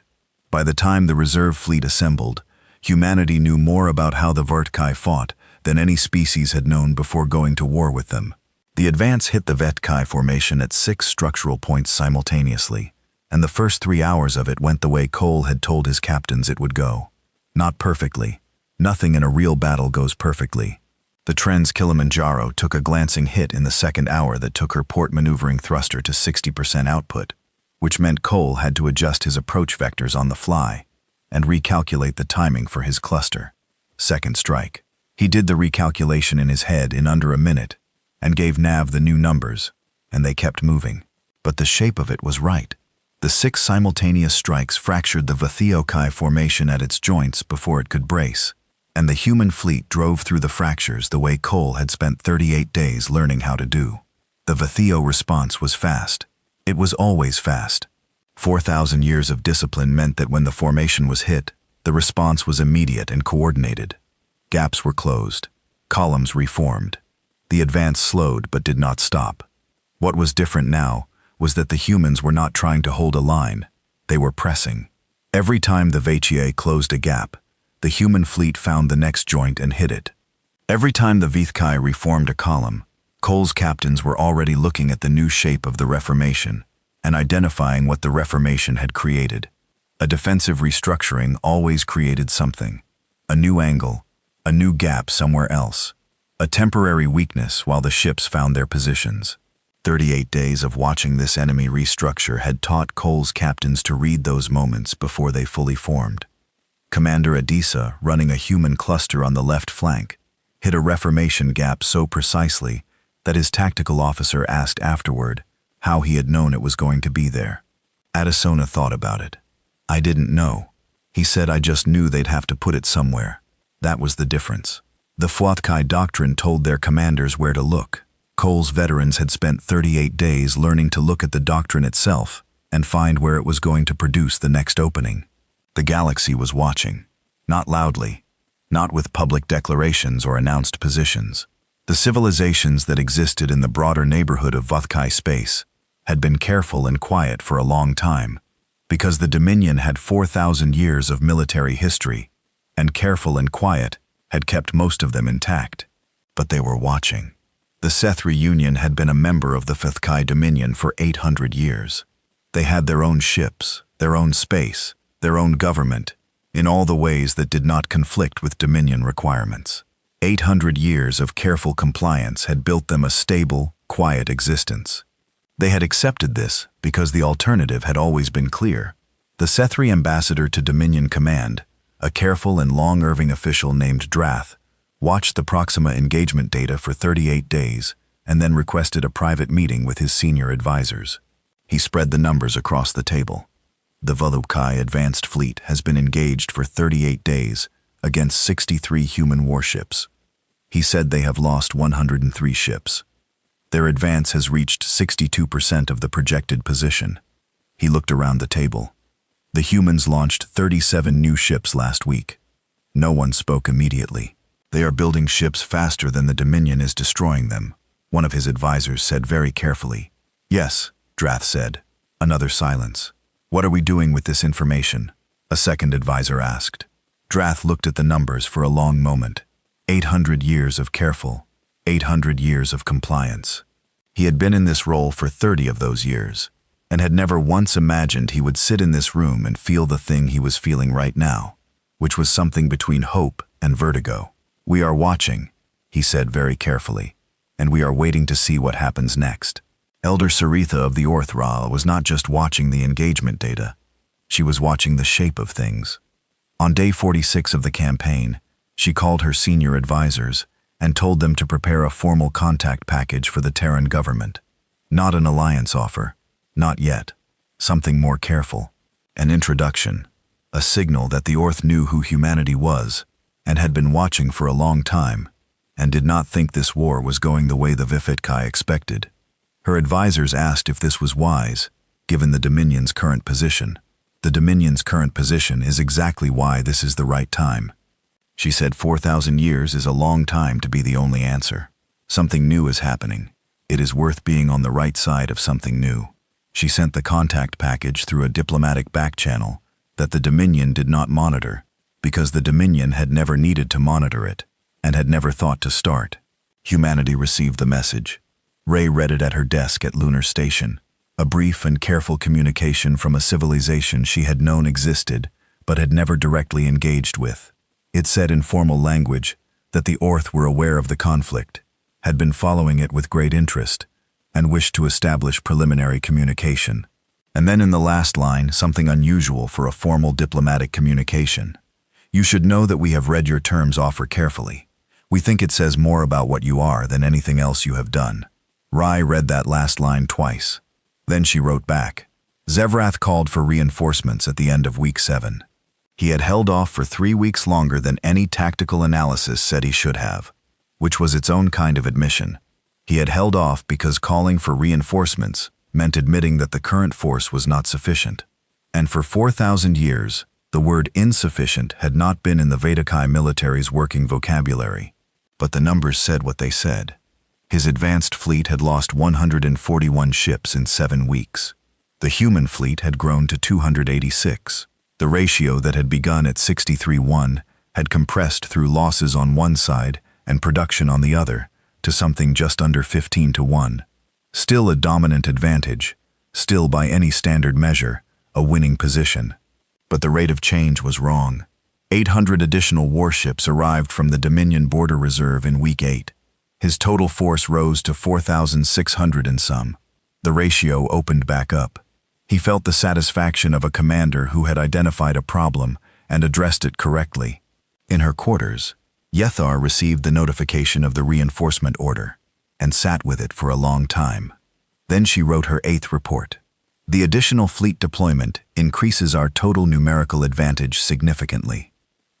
By the time the reserve fleet assembled, humanity knew more about how the Vathkai fought than any species had known before going to war with them. The advance hit the Vathkai formation at 6 structural points simultaneously, and the first 3 hours of it went the way Cole had told his captains it would go. Not perfectly. Nothing in a real battle goes perfectly. The Trends Kilimanjaro took a glancing hit in the second hour that took her port maneuvering thruster to 60% output, which meant Cole had to adjust his approach vectors on the fly and recalculate the timing for his cluster. Second strike. He did the recalculation in his head in under a minute and gave Nav the new numbers, and they kept moving. But the shape of it was right. The 6 simultaneous strikes fractured the Vathiokai formation at its joints before it could brace, and the human fleet drove through the fractures the way Cole had spent 38 days learning how to do. The Vathio response was fast. It was always fast. 4,000 years of discipline meant that when the formation was hit, the response was immediate and coordinated. Gaps were closed. Columns reformed. The advance slowed but did not stop. What was different now was that the humans were not trying to hold a line, they were pressing. Every time the HFY closed a gap, the human fleet found the next joint and hit it. Every time the HFY reformed a column, Cole's captains were already looking at the new shape of the reformation and identifying what the reformation had created. A defensive restructuring always created something. A new angle, a new gap somewhere else. A temporary weakness while the ships found their positions. 38 days of watching this enemy restructure had taught Cole's captains to read those moments before they fully formed. Commander Adisa, running a human cluster on the left flank, hit a reformation gap so precisely that his tactical officer asked afterward how he had known it was going to be there. Adesona thought about it. "I didn't know." He said, "I just knew they'd have to put it somewhere." That was the difference. The HFY doctrine told their commanders where to look. Cole's veterans had spent 38 days learning to look at the doctrine itself and find where it was going to produce the next opening. The galaxy was watching. Not loudly, not with public declarations or announced positions. The civilizations that existed in the broader neighborhood of HFY space had been careful and quiet for a long time, because the Dominion had 4,000 years of military history, and careful and quiet had kept most of them intact. But they were watching. The Sethri Union had been a member of the HFY Dominion for 800 years. They had their own ships, their own space, their own government, in all the ways that did not conflict with Dominion requirements. 800 years of careful compliance had built them a stable, quiet existence. They had accepted this because the alternative had always been clear. The Sethri ambassador to Dominion Command, a careful and long-serving official named Drath, watched the Proxima engagement data for 38 days and then requested a private meeting with his senior advisors. He spread the numbers across the table. The HFY Advanced Fleet has been engaged for 38 days against 63 human warships. He said they have lost 103 ships. Their advance has reached 62% of the projected position. He looked around the table. The humans launched 37 new ships last week. No one spoke immediately. They are building ships faster than the Dominion is destroying them, one of his advisors said very carefully. "Yes," Drath said. Another silence. "What are we doing with this information?" a second advisor asked. Drath looked at the numbers for a long moment. 800 years of careful, 800 years of compliance. He had been in this role for 30 of those years, and had never once imagined he would sit in this room and feel the thing he was feeling right now, which was something between hope and vertigo. "We are watching," he said very carefully, "and we are waiting to see what happens next." Elder Saritha of the Orthra was not just watching the engagement data. She was watching the shape of things. On day 46 of the campaign, she called her senior advisors and told them to prepare a formal contact package for the Terran government. Not an alliance offer, not yet. Something more careful. An introduction. A signal that the Orth knew who humanity was and had been watching for a long time and did not think this war was going the way the HFY expected. Her advisors asked if this was wise, given the Dominion's current position. The Dominion's current position is exactly why this is the right time. She said 4,000 years is a long time to be the only answer. Something new is happening. It is worth being on the right side of something new. She sent the contact package through a diplomatic back channel that the Dominion did not monitor, because the Dominion had never needed to monitor it, and had never thought to start. Humanity received the message. Ray read it at her desk at Lunar Station. A brief and careful communication from a civilization she had known existed, but had never directly engaged with. It said in formal language that the Orth were aware of the conflict, had been following it with great interest, and wished to establish preliminary communication. And then in the last line, something unusual for a formal diplomatic communication. "You should know that we have read your terms offer carefully. We think it says more about what you are than anything else you have done." Rai read that last line twice. Then she wrote back. Zevrath called for reinforcements at the end of week 7. He had held off for 3 weeks longer than any tactical analysis said he should have, which was its own kind of admission. He had held off because calling for reinforcements meant admitting that the current force was not sufficient. And for 4,000 years, the word insufficient had not been in the HFY military's working vocabulary. But the numbers said what they said. His advanced fleet had lost 141 ships in 7 weeks. The human fleet had grown to 286. The ratio that had begun at 63:1 had compressed through losses on one side and production on the other to something just under 15:1. Still a dominant advantage, still by any standard measure, a winning position. But the rate of change was wrong. 800 additional warships arrived from the Dominion Border Reserve in Week 8. His total force rose to 4,600 and some. The ratio opened back up. He felt the satisfaction of a commander who had identified a problem and addressed it correctly. In her quarters, Yethar received the notification of the reinforcement order and sat with it for a long time. Then she wrote her 8th report. The additional fleet deployment increases our total numerical advantage significantly.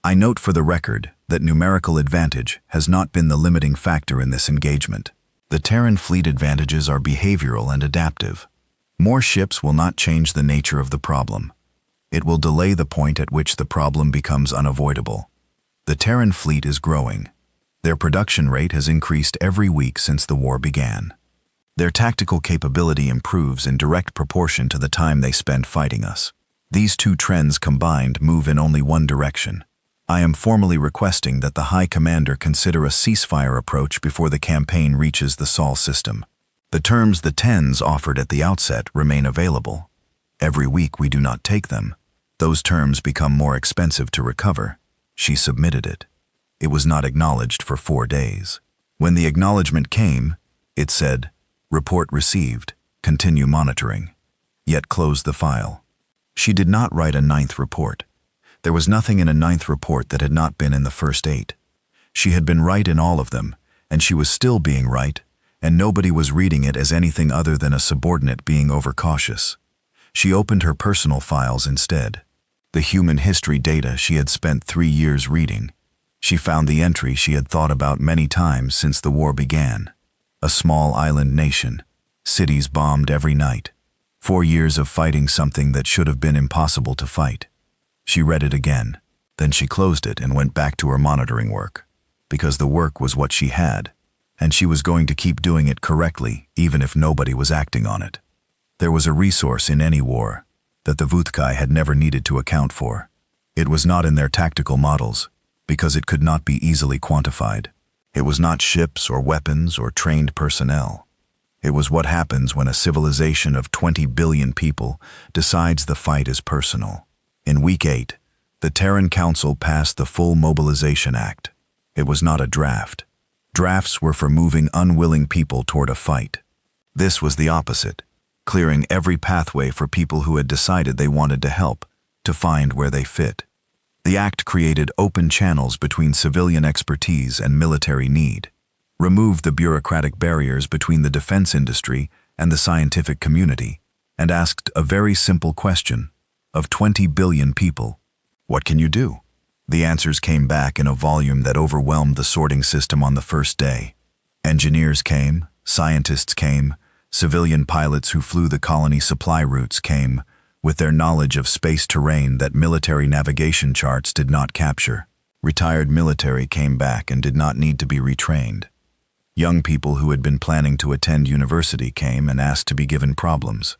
I note for the record that numerical advantage has not been the limiting factor in this engagement. The Terran fleet advantages are behavioral and adaptive. More ships will not change the nature of the problem. It will delay the point at which the problem becomes unavoidable. The Terran fleet is growing. Their production rate has increased every week since the war began. Their tactical capability improves in direct proportion to the time they spend fighting us. These two trends combined move in only one direction. I am formally requesting that the High Commander consider a ceasefire approach before the campaign reaches the Sol system. The terms the Tens offered at the outset remain available. Every week we do not take them. Those terms become more expensive to recover. She submitted it. It was not acknowledged for 4 days. When the acknowledgement came, it said, "Report received. Continue monitoring." Yet closed the file. She did not write a 9th report. There was nothing in a 9th report that had not been in the first 8. She had been right in all of them, and she was still being right, and nobody was reading it as anything other than a subordinate being overcautious. She opened her personal files instead. The human history data she had spent 3 years reading. She found the entry she had thought about many times since the war began. A small island nation. Cities bombed every night. 4 years of fighting something that should have been impossible to fight. She read it again. Then she closed it and went back to her monitoring work. Because the work was what she had, and she was going to keep doing it correctly even if nobody was acting on it. There was a resource in any war that the Vuthkai had never needed to account for. It was not in their tactical models, because it could not be easily quantified. It was not ships or weapons or trained personnel. It was what happens when a civilization of 20 billion people decides the fight is personal. In Week 8, the Terran Council passed the Full Mobilization Act. It was not a draft. Drafts were for moving unwilling people toward a fight. This was the opposite, clearing every pathway for people who had decided they wanted to help, to find where they fit. The act created open channels between civilian expertise and military need, removed the bureaucratic barriers between the defense industry and the scientific community, and asked a very simple question. Of 20 billion people, what can you do? The answers came back in a volume that overwhelmed the sorting system on the first day. Engineers came, scientists came, civilian pilots who flew the colony supply routes came, with their knowledge of space terrain that military navigation charts did not capture. Retired military came back and did not need to be retrained. Young people who had been planning to attend university came and asked to be given problems.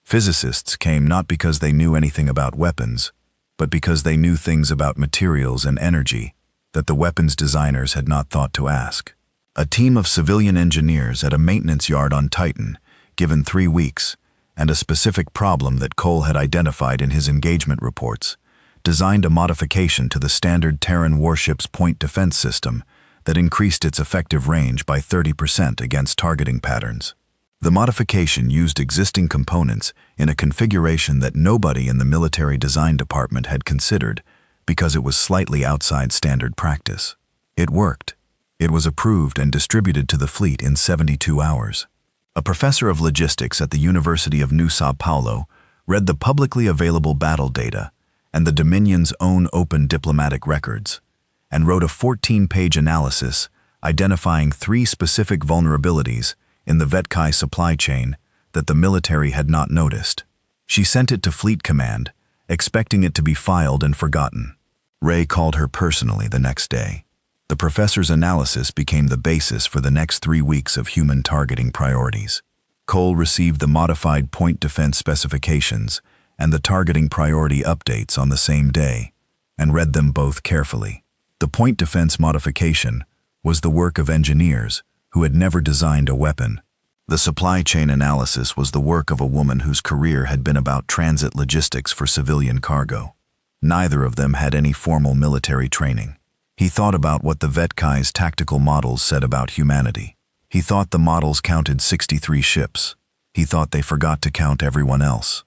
Physicists came not because they knew anything about weapons, but because they knew things about materials and energy that the weapons designers had not thought to ask. A team of civilian engineers at a maintenance yard on Titan, given 3 weeks, and a specific problem that Cole had identified in his engagement reports, designed a modification to the standard Terran warship's point defense system that increased its effective range by 30% against targeting patterns. The modification used existing components in a configuration that nobody in the military design department had considered because it was slightly outside standard practice. It worked. It was approved and distributed to the fleet in 72 hours. A professor of logistics at the University of New Sao Paulo read the publicly available battle data and the Dominion's own open diplomatic records, and wrote a 14-page analysis identifying 3 specific vulnerabilities in the Vetkai supply chain that the military had not noticed. She sent it to Fleet Command, expecting it to be filed and forgotten. Ray called her personally the next day. The professor's analysis became the basis for the next 3 weeks of human targeting priorities. Cole received the modified point defense specifications and the targeting priority updates on the same day, and read them both carefully. The point defense modification was the work of engineers who had never designed a weapon. The supply chain analysis was the work of a woman whose career had been about transit logistics for civilian cargo. Neither of them had any formal military training. He thought about what the Vetkai's tactical models said about humanity. He thought the models counted 63 ships. He thought they forgot to count everyone else.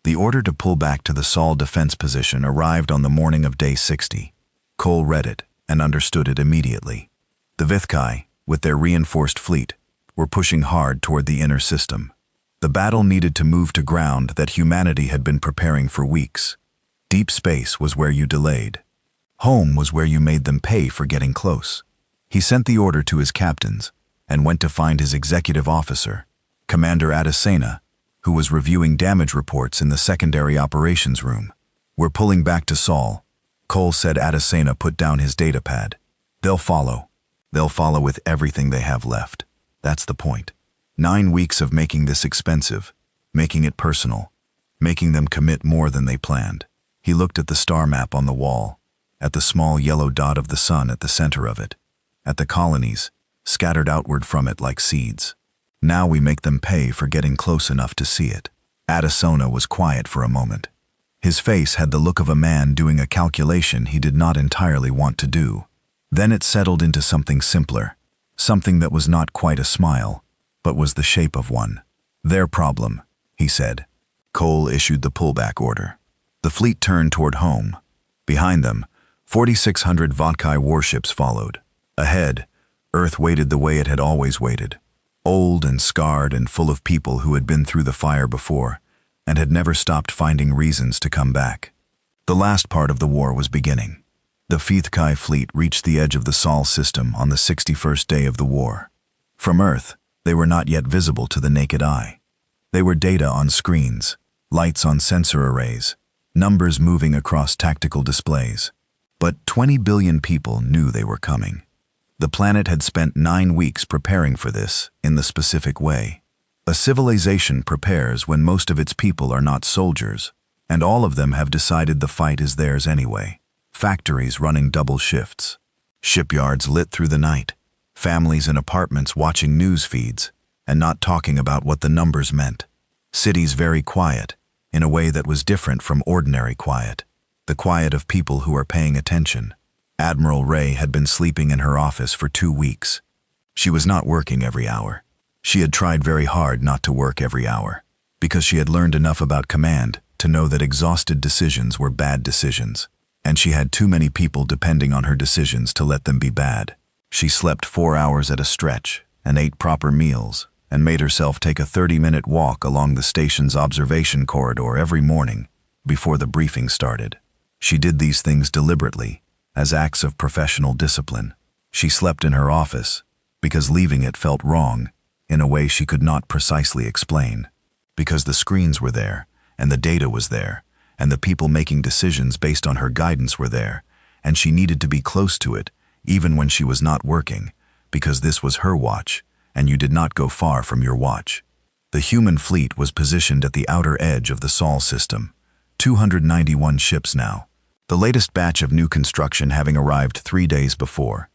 The order to pull back to the Sol defense position arrived on the morning of day 60. Cole read it and understood it immediately. The Vithkai, with their reinforced fleet, were pushing hard toward the inner system. The battle needed to move to ground that humanity had been preparing for weeks. Deep space was where you delayed. Home was where you made them pay for getting close. He sent the order to his captains and went to find his executive officer, Commander Adesina, who was reviewing damage reports in the secondary operations room. "We're pulling back to Sol," Cole said. Adesina put down his datapad. "They'll follow. They'll follow with everything they have left. That's the point. 9 weeks of making this expensive, making it personal, making them commit more than they planned." He looked at the star map on the wall, at the small yellow dot of the sun at the center of it, at the colonies, scattered outward from it like seeds. "Now we make them pay for getting close enough to see it." Adesina was quiet for a moment. His face had the look of a man doing a calculation he did not entirely want to do. Then it settled into something simpler, something that was not quite a smile, but was the shape of one. "Their problem," he said. Cole issued the pullback order. The fleet turned toward home. Behind them, 4,600 Vodkai warships followed. Ahead, Earth waited the way it had always waited, old and scarred and full of people who had been through the fire before and had never stopped finding reasons to come back. The last part of the war was beginning. The Vodkai fleet reached the edge of the Sol system on the 61st day of the war. From Earth, they were not yet visible to the naked eye. They were data on screens, lights on sensor arrays, numbers moving across tactical displays. But 20 billion people knew they were coming. The planet had spent 9 weeks preparing for this in the specific way. A civilization prepares when most of its people are not soldiers, and all of them have decided the fight is theirs anyway. Factories running double shifts, shipyards lit through the night, families in apartments watching news feeds and not talking about what the numbers meant. Cities very quiet, in a way that was different from ordinary quiet, the quiet of people who are paying attention. Admiral Ray had been sleeping in her office for 2 weeks. She was not working every hour. She had tried very hard not to work every hour, because she had learned enough about command to know that exhausted decisions were bad decisions, and she had too many people depending on her decisions to let them be bad. She slept 4 hours at a stretch and ate proper meals and made herself take a 30-minute walk along the station's observation corridor every morning before the briefing started. She did these things deliberately, as acts of professional discipline. She slept in her office because leaving it felt wrong in a way she could not precisely explain, because the screens were there, and the data was there, and the people making decisions based on her guidance were there, and she needed to be close to it, even when she was not working, because this was her watch, and you did not go far from your watch. The human fleet was positioned at the outer edge of the Sol system, 291 ships now, the latest batch of new construction having arrived 3 days before,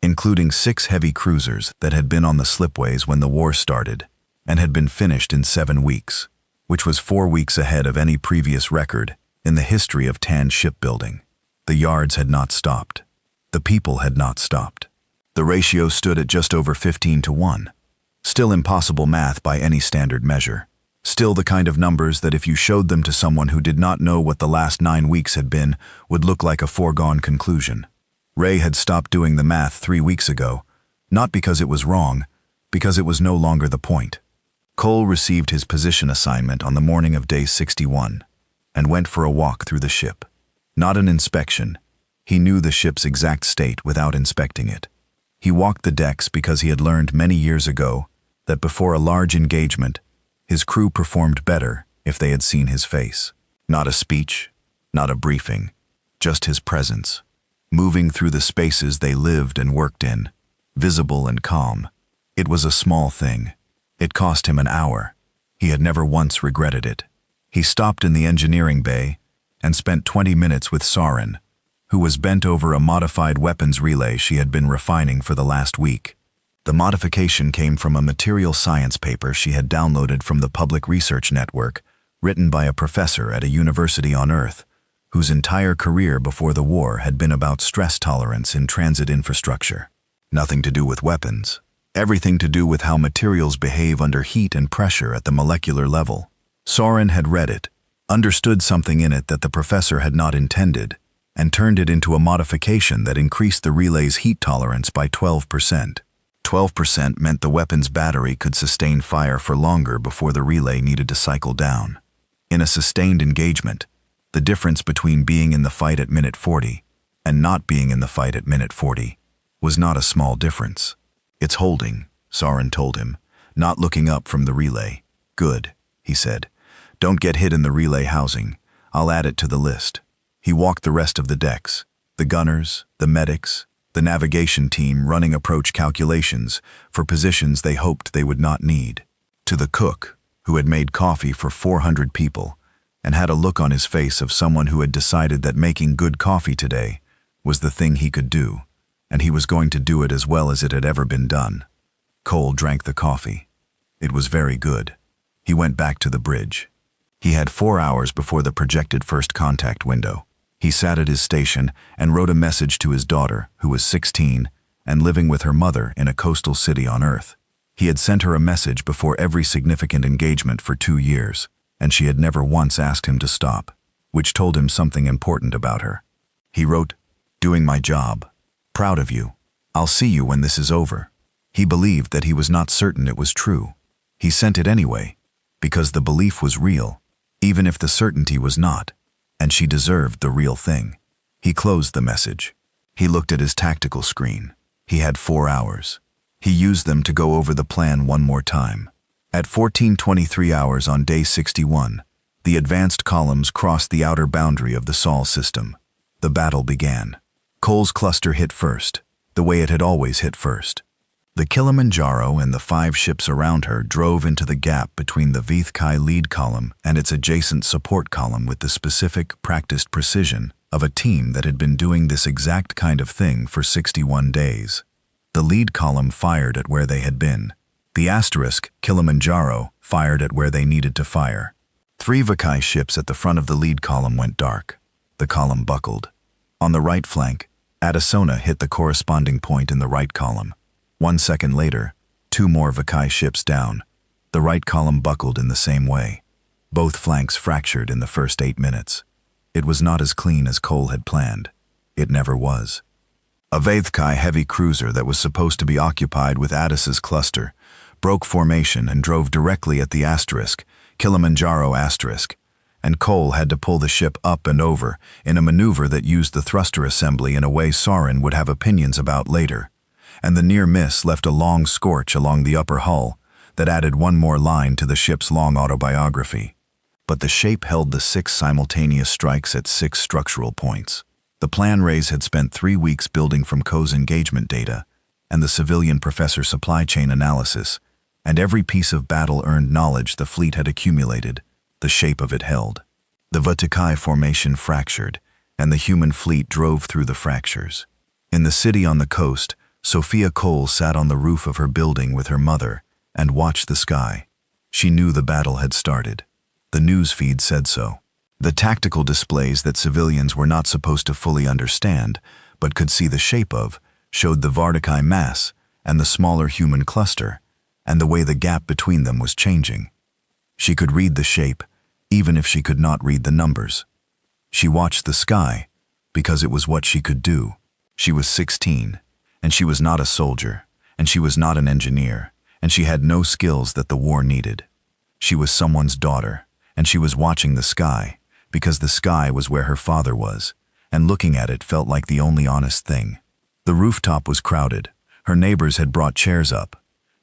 including 6 heavy cruisers that had been on the slipways when the war started and had been finished in 7 weeks, which was 4 weeks ahead of any previous record in the history of Tan shipbuilding. The yards had not stopped. The people had not stopped. The ratio stood at just over 15-1. Still impossible math by any standard measure. Still the kind of numbers that if you showed them to someone who did not know what the last 9 weeks had been, would look like a foregone conclusion. Ray had stopped doing the math 3 weeks ago, not because it was wrong, because it was no longer the point. Cole received his position assignment on the morning of day 61 and went for a walk through the ship. Not an inspection. He knew the ship's exact state without inspecting it. He walked the decks because he had learned many years ago that before a large engagement, his crew performed better if they had seen his face. Not a speech, not a briefing, just his presence. moving through the spaces they lived and worked in, visible and calm. It was a small thing. It cost him an hour. He had never once regretted it. He stopped in the engineering bay and spent 20 minutes with Soren, who was bent over a modified weapons relay she had been refining for the last week. The modification came from a material science paper she had downloaded from the Public Research Network, written by a professor at a university on Earth, whose entire career before the war had been about stress tolerance in transit infrastructure. Nothing to do with weapons. Everything to do with how materials behave under heat and pressure at the molecular level. Soren had read it, understood something in it that the professor had not intended, and turned it into a modification that increased the relay's heat tolerance by 12%. 12% meant the weapon's battery could sustain fire for longer before the relay needed to cycle down. In a sustained engagement, the difference between being in the fight at minute 40 and not being in the fight at minute 40 was not a small difference. "It's holding," Soren told him, not looking up from the relay. "Good," he said. "Don't get hit in the relay housing. I'll add it to the list." He walked the rest of the decks, the gunners, the medics, the navigation team running approach calculations for positions they hoped they would not need. To the cook, who had made coffee for 400 people and had a look on his face of someone who had decided that making good coffee today was the thing he could do, and he was going to do it as well as it had ever been done. Cole drank the coffee. It was very good. He went back to the bridge. He had 4 hours before the projected first contact window. He sat at his station and wrote a message to his daughter, who was 16, and living with her mother in a coastal city on Earth. He had sent her a message before every significant engagement for 2 years, and she had never once asked him to stop, which told him something important about her. He wrote, "Doing my job. Proud of you. I'll see you when this is over." He believed that he was not certain it was true. He sent it anyway, because the belief was real, even if the certainty was not, and she deserved the real thing. He closed the message. He looked at his tactical screen. He had 4 hours. He used them to go over the plan one more time. At 14:23 hours on day 61, the advanced columns crossed the outer boundary of the Sol system. The battle began. Cole's cluster hit first, the way it had always hit first. The Kilimanjaro and the 5 ships around her drove into the gap between the Vithkai lead column and its adjacent support column with the specific, practiced precision of a team that had been doing this exact kind of thing for 61 days. The lead column fired at where they had been. The asterisk, Kilimanjaro, fired at where they needed to fire. 3 Vikai ships at the front of the lead column went dark. The column buckled. On the right flank, Addisona hit the corresponding point in the right column. 1 second later, 2 more Vikai ships down. The right column buckled in the same way. Both flanks fractured in the first 8 minutes. It was not as clean as Cole had planned. It never was. A Vithkai heavy cruiser that was supposed to be occupied with Addis's cluster broke formation and drove directly at the asterisk, Kilimanjaro asterisk, and Cole had to pull the ship up and over in a maneuver that used the thruster assembly in a way Soren would have opinions about later. And the near miss left a long scorch along the upper hull that added one more line to the ship's long autobiography. But the shape held the 6 simultaneous strikes at 6 structural points. The plan Rays had spent 3 weeks building from Co's engagement data and the civilian professor supply chain analysis, and every piece of battle-earned knowledge the fleet had accumulated, the shape of it held. The Vatikai formation fractured, and the human fleet drove through the fractures. In the city on the coast, Sophia Cole sat on the roof of her building with her mother and watched the sky. She knew the battle had started. The news feed said so. The tactical displays that civilians were not supposed to fully understand, but could see the shape of, showed the Vardakai mass and the smaller human cluster, and the way the gap between them was changing. She could read the shape, even if she could not read the numbers. She watched the sky, because it was what she could do. She was 16. And she was not a soldier, and she was not an engineer, and she had no skills that the war needed. She was someone's daughter, and she was watching the sky, because the sky was where her father was, and looking at it felt like the only honest thing. The rooftop was crowded. Her neighbors had brought chairs up.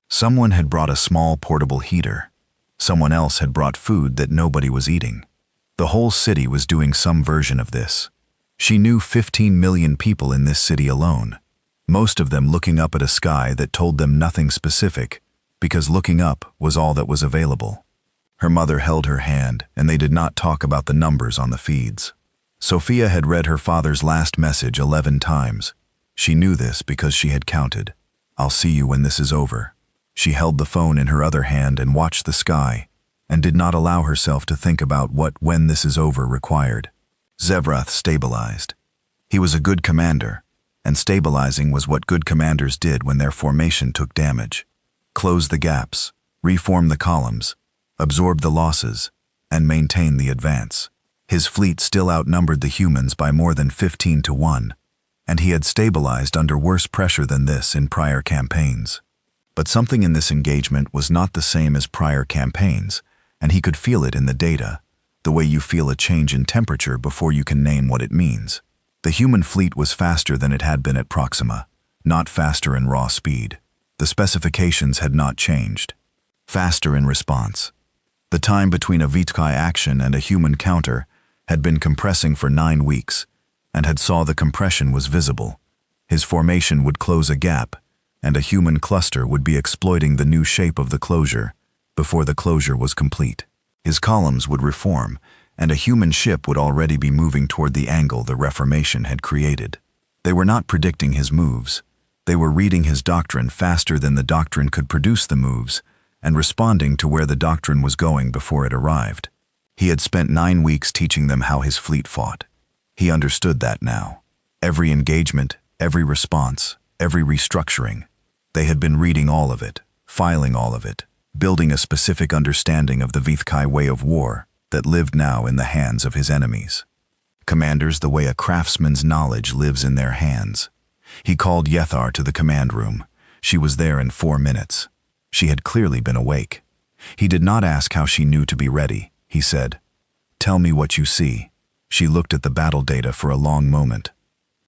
Someone had brought a small portable heater. Someone else had brought food that nobody was eating. The whole city was doing some version of this. She knew 15 million people in this city alone, most of them looking up at a sky that told them nothing specific, because looking up was all that was available. Her mother held her hand, and they did not talk about the numbers on the feeds. Sophia had read her father's last message 11 times. She knew this because she had counted. "I'll see you when this is over." She held the phone in her other hand and watched the sky, and did not allow herself to think about what "when this is over" required. Zevrath stabilized. He was a good commander, and stabilizing was what good commanders did when their formation took damage. Close the gaps, reform the columns, absorb the losses, and maintain the advance. His fleet still outnumbered the humans by more than 15 to 1, and he had stabilized under worse pressure than this in prior campaigns. But something in this engagement was not the same as prior campaigns, and he could feel it in the data, the way you feel a change in temperature before you can name what it means. The human fleet was faster than it had been at Proxima, not faster in raw speed. The specifications had not changed. Faster in response. The time between a Vitkai action and a human counter had been compressing for 9 weeks, and had saw the compression was visible. His formation would close a gap, and a human cluster would be exploiting the new shape of the closure before the closure was complete. His columns would reform, and a human ship would already be moving toward the angle the reformation had created. They were not predicting his moves. They were reading his doctrine faster than the doctrine could produce the moves, and responding to where the doctrine was going before it arrived. He had spent 9 weeks teaching them how his fleet fought. He understood that now. Every engagement, every response, every restructuring. They had been reading all of it, filing all of it, building a specific understanding of the Vitkai way of war that lived now in the hands of his enemies. Commanders the way a craftsman's knowledge lives in their hands. He called Yethar to the command room. She was there in 4 minutes. She had clearly been awake. He did not ask how she knew to be ready. He said, "Tell me what you see." She looked at the battle data for a long moment.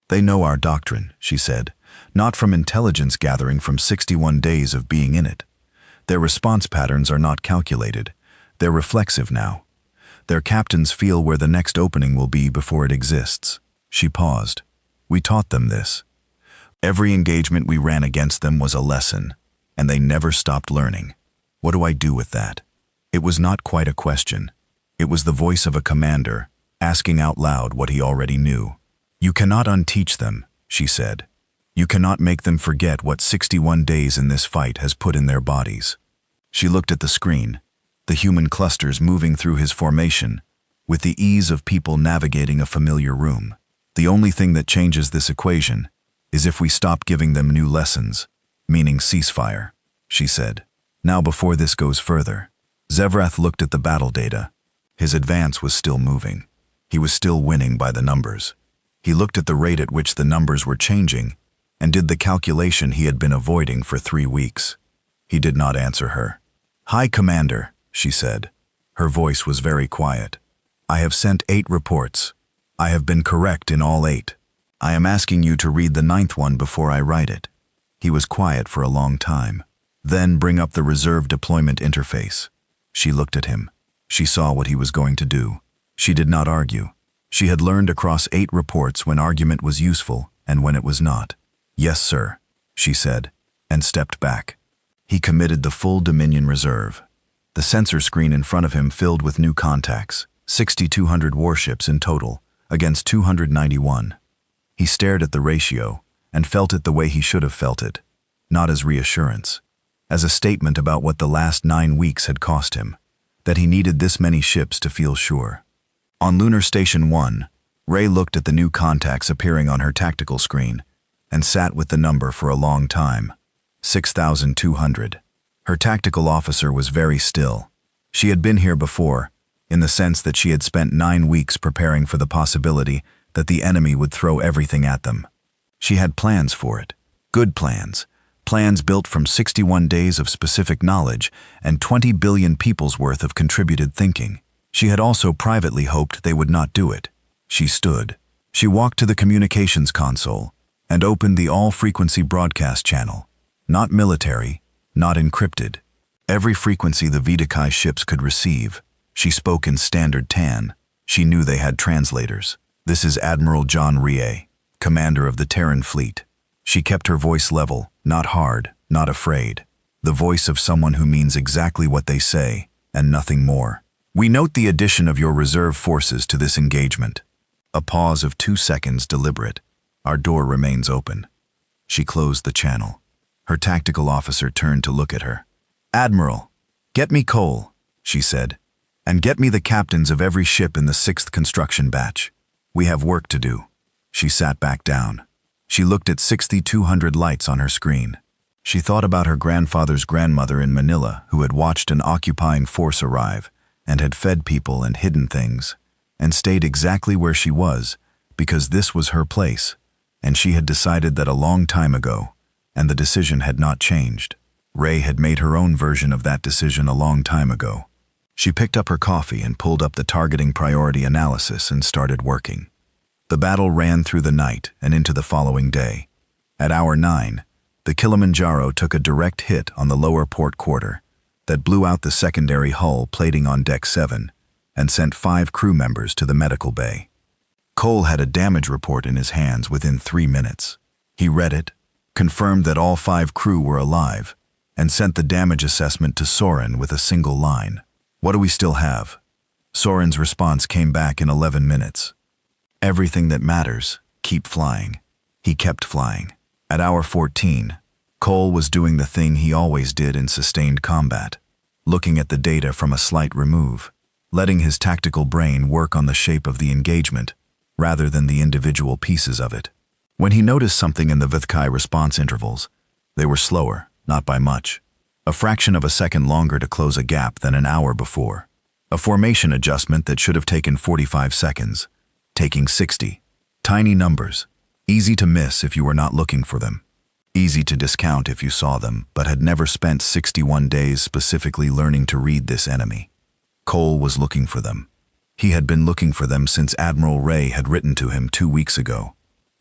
"They know our doctrine," she said, "not from intelligence gathering from 61 days of being in it. Their response patterns are not calculated. They're reflexive now. Their captains feel where the next opening will be before it exists." She paused. "We taught them this. Every engagement we ran against them was a lesson, and they never stopped learning. What do I do with that?" It was not quite a question. It was the voice of a commander, asking out loud what he already knew. "You cannot unteach them," she said. "You cannot make them forget what 61 days in this fight has put in their bodies." She looked at the screen, the human clusters moving through his formation, with the ease of people navigating a familiar room. "The only thing that changes this equation is if we stop giving them new lessons, meaning ceasefire," she said. "Now before this goes further." Zevrath looked at the battle data. His advance was still moving. He was still winning by the numbers. He looked at the rate at which the numbers were changing and did the calculation he had been avoiding for 3 weeks. He did not answer her. "Hi, Commander," she said. Her voice was very quiet. "I have sent 8 reports. I have been correct in all 8. I am asking you to read the 9th one before I write it." He was quiet for a long time. "Then bring up the reserve deployment interface." She looked at him. She saw what he was going to do. She did not argue. She had learned across 8 reports when argument was useful and when it was not. "Yes, sir," she said, and stepped back. He committed the full Dominion reserve. The sensor screen in front of him filled with new contacts, 6,200 warships in total, against 291. He stared at the ratio and felt it the way he should have felt it, not as reassurance, as a statement about what the last 9 weeks had cost him, that he needed this many ships to feel sure. On Lunar Station 1, Ray looked at the new contacts appearing on her tactical screen and sat with the number for a long time. 6,200. Her tactical officer was very still. She had been here before, in the sense that she had spent 9 weeks preparing for the possibility that the enemy would throw everything at them. She had plans for it. Good plans. Plans built from 61 days of specific knowledge and 20 billion people's worth of contributed thinking. She had also privately hoped they would not do it. She stood. She walked to the communications console and opened the all-frequency broadcast channel. Not military, not encrypted. Every frequency the Vidikai ships could receive. She spoke in standard Tan. She knew they had translators. This is Admiral John Rie, commander of the Terran fleet. She kept her voice level, not hard, not afraid. The voice of someone who means exactly what they say, and nothing more. We note the addition of your reserve forces to this engagement. A pause of 2 seconds deliberate. Our door remains open. She closed the channel. Her tactical officer turned to look at her. Admiral, get me coal, she said, and get me the captains of every ship in the 6th construction batch. We have work to do. She sat back down. She looked at 6,200 lights on her screen. She thought about her grandfather's grandmother in Manila who had watched an occupying force arrive and had fed people and hidden things, and stayed exactly where she was because this was her place, and she had decided that a long time ago, and the decision had not changed. Ray had made her own version of that decision a long time ago. She picked up her coffee and pulled up the targeting priority analysis and started working. The battle ran through the night and into the following day. At hour 9, the Kilimanjaro took a direct hit on the lower port quarter that blew out the secondary hull plating on deck 7 and sent 5 crew members to the medical bay. Cole had a damage report in his hands within 3 minutes. He read it, confirmed that all 5 crew were alive, and sent the damage assessment to Soren with a single line. What do we still have? Soren's response came back in 11 minutes. Everything that matters, keep flying. He kept flying. At hour 14, Cole was doing the thing he always did in sustained combat, looking at the data from a slight remove, letting his tactical brain work on the shape of the engagement, rather than the individual pieces of it. When he noticed something in the HFY response intervals, they were slower, not by much. A fraction of a second longer to close a gap than an hour before. A formation adjustment that should have taken 45 seconds, taking 60. Tiny numbers, easy to miss if you were not looking for them. Easy to discount if you saw them, but had never spent 61 days specifically learning to read this enemy. Cole was looking for them. He had been looking for them since Admiral Ray had written to him 2 weeks ago.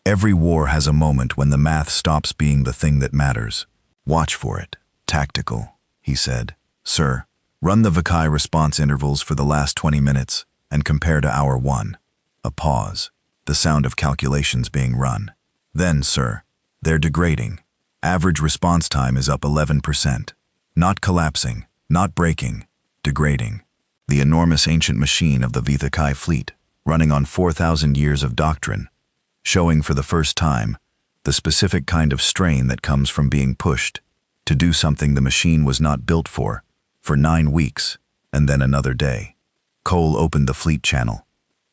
Every war has a moment when the math stops being the thing that matters. Watch for it. Tactical, he said. Sir, run the HFY response intervals for the last 20 minutes and compare to hour 1. A pause. The sound of calculations being run. Then, sir, they're degrading. Average response time is up 11%. Not collapsing, not breaking, degrading. The enormous ancient machine of the HFY fleet, running on 4,000 years of doctrine, showing for the first time the specific kind of strain that comes from being pushed to do something the machine was not built for 9 weeks, and then another day. Cole opened the fleet channel.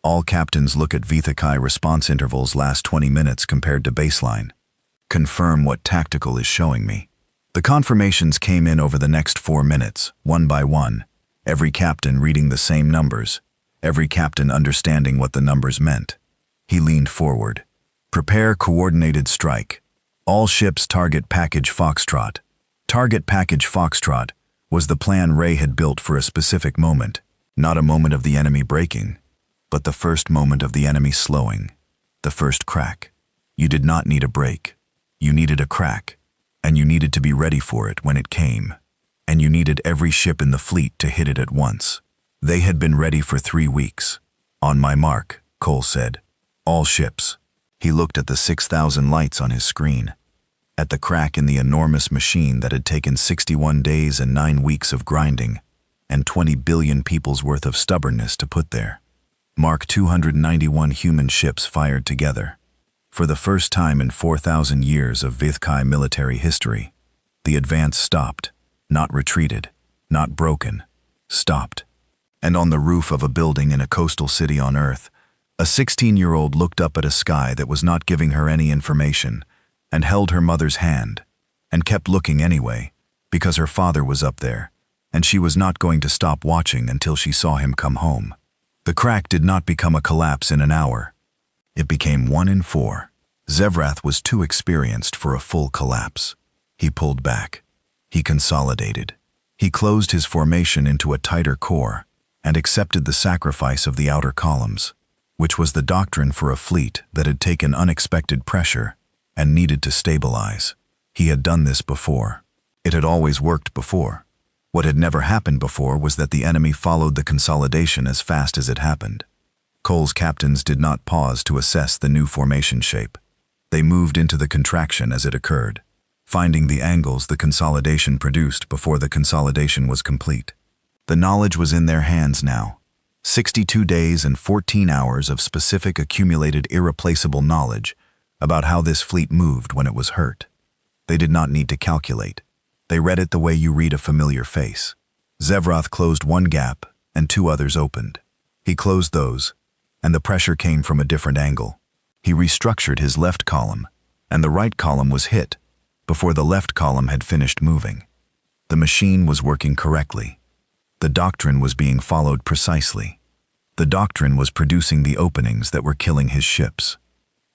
All captains look at HFY response intervals last 20 minutes compared to baseline. Confirm what tactical is showing me. The confirmations came in over the next 4 minutes, one by one, every captain reading the same numbers, every captain understanding what the numbers meant. He leaned forward. Prepare coordinated strike. All ships target package Foxtrot. Target package Foxtrot was the plan Ray had built for a specific moment, not a moment of the enemy breaking, but the first moment of the enemy slowing, the first crack. You did not need a break. You needed a crack, and you needed to be ready for it when it came, and you needed every ship in the fleet to hit it at once. They had been ready for 3 weeks. On my mark, Cole said. All ships. He looked at the 6,000 lights on his screen, at the crack in the enormous machine that had taken 61 days and 9 weeks of grinding, and 20 billion people's worth of stubbornness to put there. Mark 291 human ships fired together. For the first time in 4,000 years of HFY military history, the advance stopped, not retreated, not broken, stopped. And on the roof of a building in a coastal city on Earth, a 16-year-old looked up at a sky that was not giving her any information, and held her mother's hand, and kept looking anyway, because her father was up there, and she was not going to stop watching until she saw him come home. The crack did not become a collapse in an hour. It became 1 in 4. Zevrath was too experienced for a full collapse. He pulled back. He consolidated. He closed his formation into a tighter core and accepted the sacrifice of the outer columns, which was the doctrine for a fleet that had taken unexpected pressure and needed to stabilize. He had done this before. It had always worked before. What had never happened before was that the enemy followed the consolidation as fast as it happened. Cole's captains did not pause to assess the new formation shape. They moved into the contraction as it occurred, finding the angles the consolidation produced before the consolidation was complete. The knowledge was in their hands now. 62 days and 14 hours of specific accumulated irreplaceable knowledge about how this fleet moved when it was hurt. They did not need to calculate. They read it the way you read a familiar face. Zevroth closed one gap, and two others opened. He closed those, and the pressure came from a different angle. He restructured his left column, and the right column was hit before the left column had finished moving. The machine was working correctly. The doctrine was being followed precisely. The doctrine was producing the openings that were killing his ships.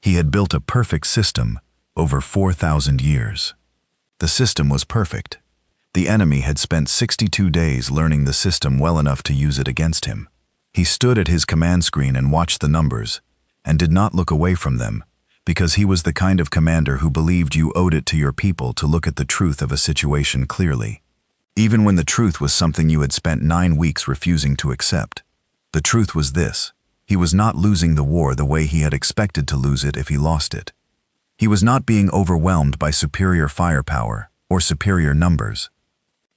He had built a perfect system over 4,000 years. The system was perfect. The enemy had spent 62 days learning the system well enough to use it against him. He stood at his command screen and watched the numbers, and did not look away from them, because he was the kind of commander who believed you owed it to your people to look at the truth of a situation clearly, even when the truth was something you had spent 9 weeks refusing to accept. The truth was this: he was not losing the war the way he had expected to lose it if he lost it. He was not being overwhelmed by superior firepower or superior numbers.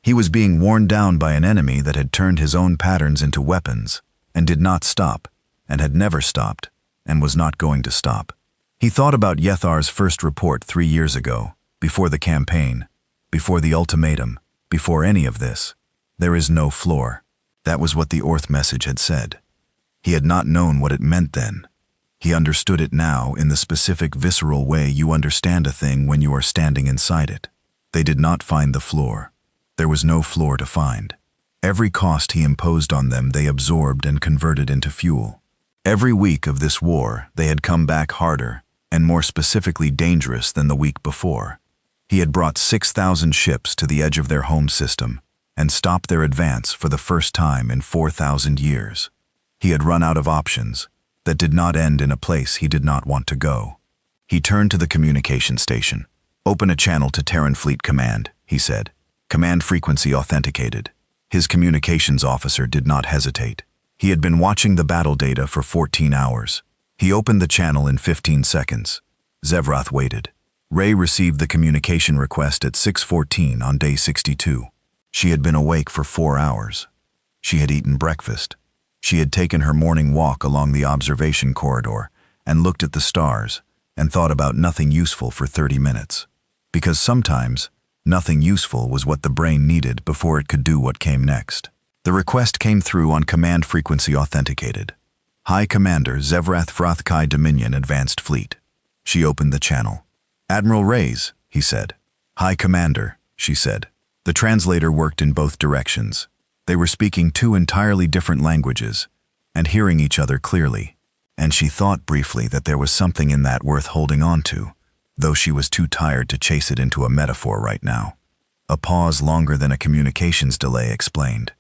He was being worn down by an enemy that had turned his own patterns into weapons, and did not stop, and had never stopped, and was not going to stop. He thought about Yethar's first report 3 years ago, before the campaign, before the ultimatum, before any of this. There is no floor. That was what the Orth message had said. He had not known what it meant then. He understood it now in the specific visceral way you understand a thing when you are standing inside it. They did not find the floor. There was no floor to find. Every cost he imposed on them they absorbed and converted into fuel. Every week of this war they had come back harder and more specifically dangerous than the week before. He had brought 6,000 ships to the edge of their home system and stopped their advance for the first time in 4,000 years. He had run out of options that did not end in a place he did not want to go. He turned to the communication station. "Open a channel to Terran Fleet Command," he said. "Command frequency authenticated." His communications officer did not hesitate. He had been watching the battle data for 14 hours. He opened the channel in 15 seconds. Zevroth waited. Ray received the communication request at 6:14 on day 62. She had been awake for 4 hours. She had eaten breakfast. She had taken her morning walk along the observation corridor and looked at the stars and thought about nothing useful for 30 minutes. Because sometimes, nothing useful was what the brain needed before it could do what came next. The request came through on command frequency authenticated. "High Commander Zevrath Frothkai Dominion Advanced Fleet." She opened the channel. "Admiral Reyes," he said. "High Commander," she said. The translator worked in both directions. They were speaking two entirely different languages and hearing each other clearly, and she thought briefly that there was something in that worth holding on to, though she was too tired to chase it into a metaphor right now. A pause longer than a communications delay explained.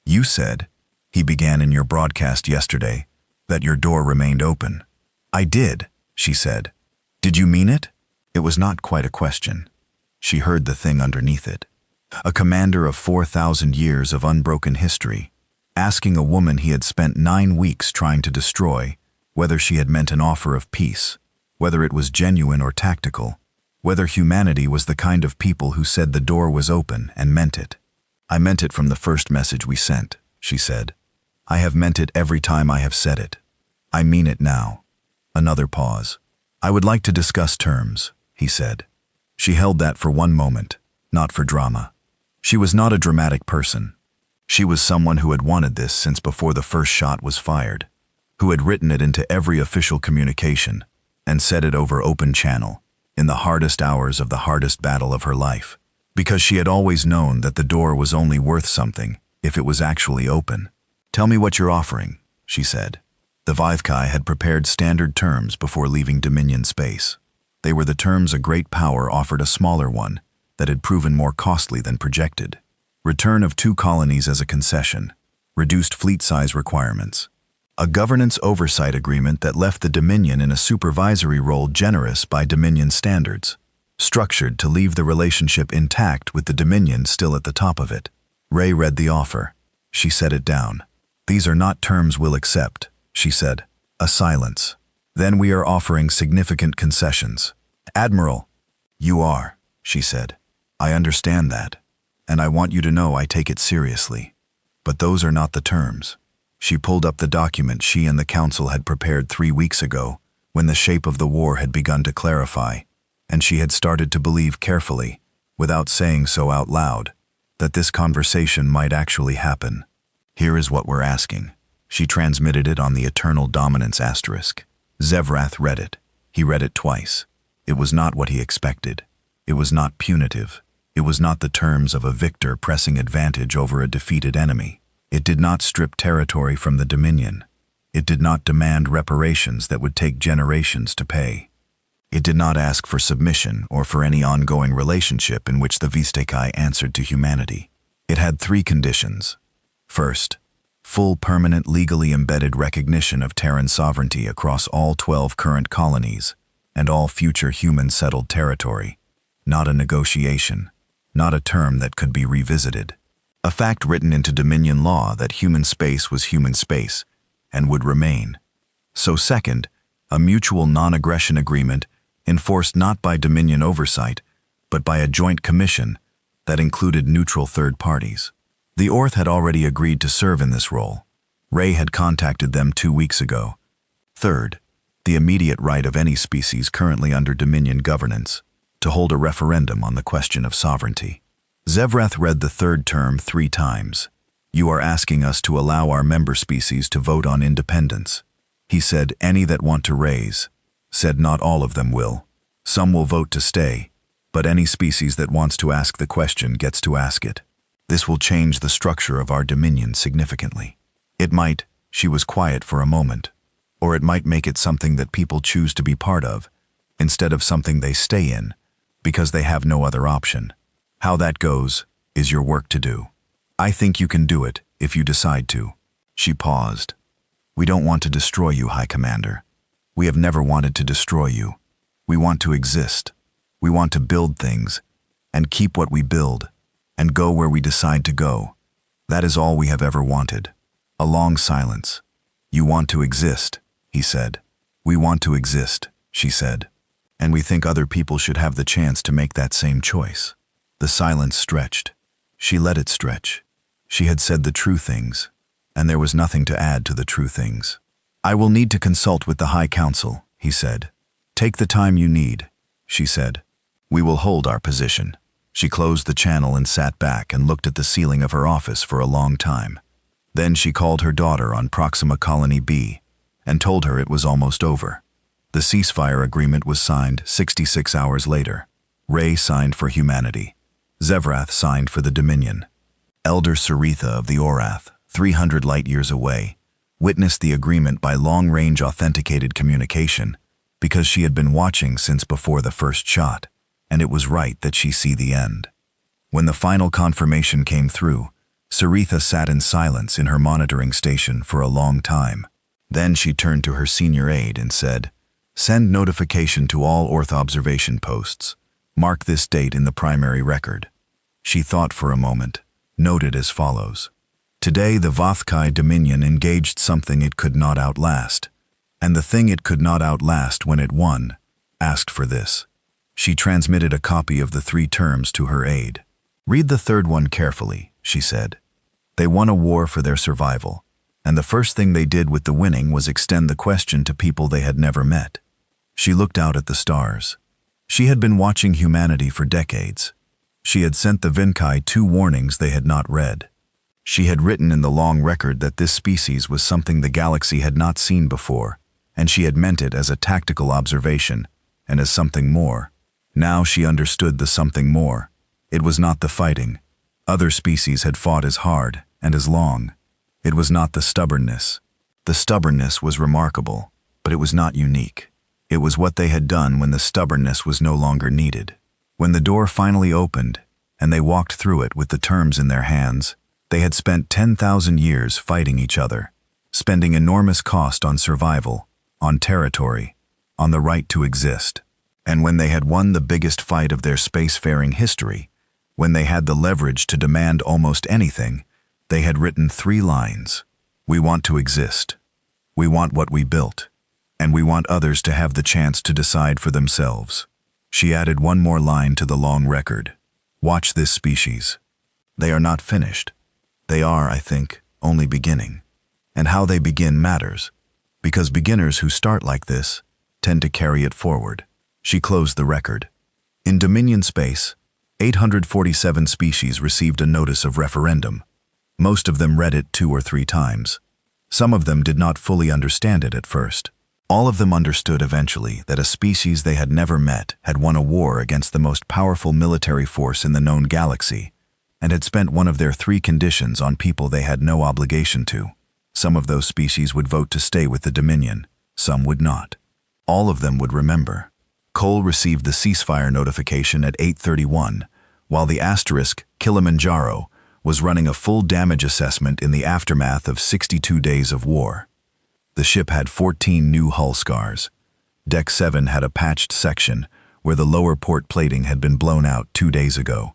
"You said," he began, "in your broadcast yesterday, that your door remained open." "I did," she said. "Did you mean it?" It was not quite a question. She heard the thing underneath it. A commander of 4,000 years of unbroken history, asking a woman he had spent 9 weeks trying to destroy whether she had meant an offer of peace, whether it was genuine or tactical, whether humanity was the kind of people who said the door was open and meant it. "I meant it from the first message we sent," she said. "I have meant it every time I have said it. I mean it now." Another pause. "I would like to discuss terms," he said. She held that for one moment, not for drama. She was not a dramatic person. She was someone who had wanted this since before the first shot was fired, who had written it into every official communication and said it over open channel in the hardest hours of the hardest battle of her life, because she had always known that the door was only worth something if it was actually open. "Tell me what you're offering," she said. The Vithkai had prepared standard terms before leaving Dominion space. They were the terms a great power offered a smaller one that had proven more costly than projected. Return of 2 colonies as a concession, reduced fleet size requirements, a governance oversight agreement that left the Dominion in a supervisory role generous by Dominion standards, structured to leave the relationship intact with the Dominion still at the top of it. Ray read the offer. She set it down. "These are not terms we'll accept," she said. A silence. Then we are offering significant concessions. Admiral, you are, she said. I understand that, and I want you to know I take it seriously. But those are not the terms. She pulled up the document she and the council had prepared 3 weeks ago, when the shape of the war had begun to clarify, and she had started to believe carefully, without saying so out loud, that this conversation might actually happen. Here is what we're asking. She transmitted it on the Eternal Dominance asterisk. Zevrath read it. He read it twice. It was not what he expected. It was not punitive. It was not the terms of a victor pressing advantage over a defeated enemy. It did not strip territory from the Dominion. It did not demand reparations that would take generations to pay. It did not ask for submission or for any ongoing relationship in which the Vistekai answered to humanity. It had 3 conditions. First, full permanent legally embedded recognition of Terran sovereignty across all 12 current colonies and all future human-settled territory. Not a negotiation, not a term that could be revisited. A fact written into Dominion law that human space was human space and would remain. So second, a mutual non-aggression agreement enforced not by Dominion oversight, but by a joint commission that included neutral third parties. The Orth had already agreed to serve in this role. Ray had contacted them 2 weeks ago. Third, the immediate right of any species currently under Dominion governance to hold a referendum on the question of sovereignty. Zevrath read the third term 3 times. You are asking us to allow our member species to vote on independence. He said any that want to raise. Said not all of them will. Some will vote to stay, but any species that wants to ask the question gets to ask it. This will change the structure of our Dominion significantly. It might, she was quiet for a moment, or it might make it something that people choose to be part of, instead of something they stay in, because they have no other option. How that goes is your work to do. I think you can do it if you decide to. She paused. We don't want to destroy you, High Commander. We have never wanted to destroy you. We want to exist. We want to build things, and keep what we build, and go where we decide to go. That is all we have ever wanted. A long silence. You want to exist, he said. We want to exist, she said. And we think other people should have the chance to make that same choice. The silence stretched. She let it stretch. She had said the true things, and there was nothing to add to the true things. I will need to consult with the High Council, he said. Take the time you need, she said. We will hold our position. She closed the channel and sat back and looked at the ceiling of her office for a long time. Then she called her daughter on Proxima Colony B and told her it was almost over. The ceasefire agreement was signed 66 hours later. Ray signed for humanity. Zevrath signed for the Dominion. Elder Saritha of the Orath, 300 light-years away, witnessed the agreement by long-range authenticated communication because she had been watching since before the first shot, and it was right that she see the end. When the final confirmation came through, Saritha sat in silence in her monitoring station for a long time. Then she turned to her senior aide and said, "Send notification to all Orth observation posts. Mark this date in the primary record." She thought for a moment, noted as follows. Today the Vothkai Dominion engaged something it could not outlast, and the thing it could not outlast when it won, asked for this. She transmitted a copy of the 3 terms to her aide. Read the third one carefully, she said. They won a war for their survival, and the first thing they did with the winning was extend the question to people they had never met. She looked out at the stars. She had been watching humanity for decades. She had sent the Vinkai 2 warnings they had not read. She had written in the long record that this species was something the galaxy had not seen before, and she had meant it as a tactical observation and as something more. Now she understood the something more. It was not the fighting. Other species had fought as hard and as long. It was not the stubbornness. The stubbornness was remarkable, but it was not unique. It was what they had done when the stubbornness was no longer needed. When the door finally opened, and they walked through it with the terms in their hands, they had spent 10,000 years fighting each other, spending enormous cost on survival, on territory, on the right to exist. And when they had won the biggest fight of their spacefaring history, when they had the leverage to demand almost anything, they had written 3 lines. We want to exist. We want what we built, and we want others to have the chance to decide for themselves. She added one more line to the long record. Watch this species. They are not finished. They are, I think, only beginning. And how they begin matters, because beginners who start like this tend to carry it forward. She closed the record. In Dominion space, 847 species received a notice of referendum. Most of them read it 2 or 3 times. Some of them did not fully understand it at first. All of them understood eventually that a species they had never met had won a war against the most powerful military force in the known galaxy, and had spent one of their 3 conditions on people they had no obligation to. Some of those species would vote to stay with the Dominion, some would not. All of them would remember. Cole received the ceasefire notification at 8:31, while the asterisk Kilimanjaro was running a full damage assessment in the aftermath of 62 days of war. The ship had 14 new hull scars. Deck 7 had a patched section where the lower port plating had been blown out 2 days ago.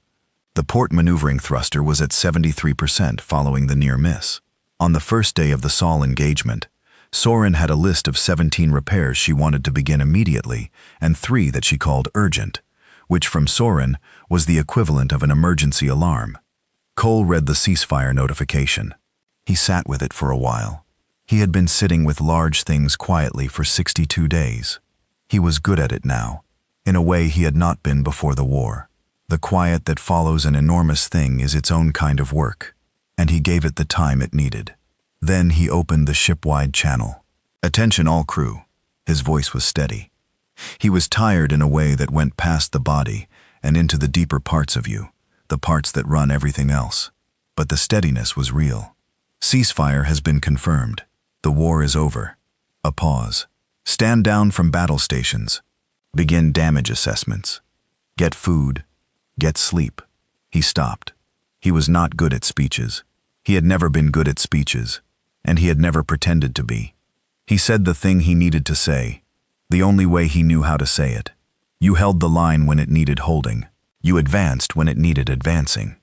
The port maneuvering thruster was at 73% following the near miss. On the first day of the Sol engagement, Soren had a list of 17 repairs she wanted to begin immediately and 3 that she called urgent, which from Soren was the equivalent of an emergency alarm. Cole read the ceasefire notification. He sat with it for a while. He had been sitting with large things quietly for 62 days. He was good at it now, in a way he had not been before the war. The quiet that follows an enormous thing is its own kind of work, and he gave it the time it needed. Then he opened the ship-wide channel. Attention all crew. His voice was steady. He was tired in a way that went past the body and into the deeper parts of you, the parts that run everything else. But the steadiness was real. Ceasefire has been confirmed. The war is over. A pause. Stand down from battle stations. Begin damage assessments. Get food. Get sleep. He stopped. He was not good at speeches. He had never been good at speeches, and he had never pretended to be. He said the thing he needed to say, the only way he knew how to say it. You held the line when it needed holding. You advanced when it needed advancing.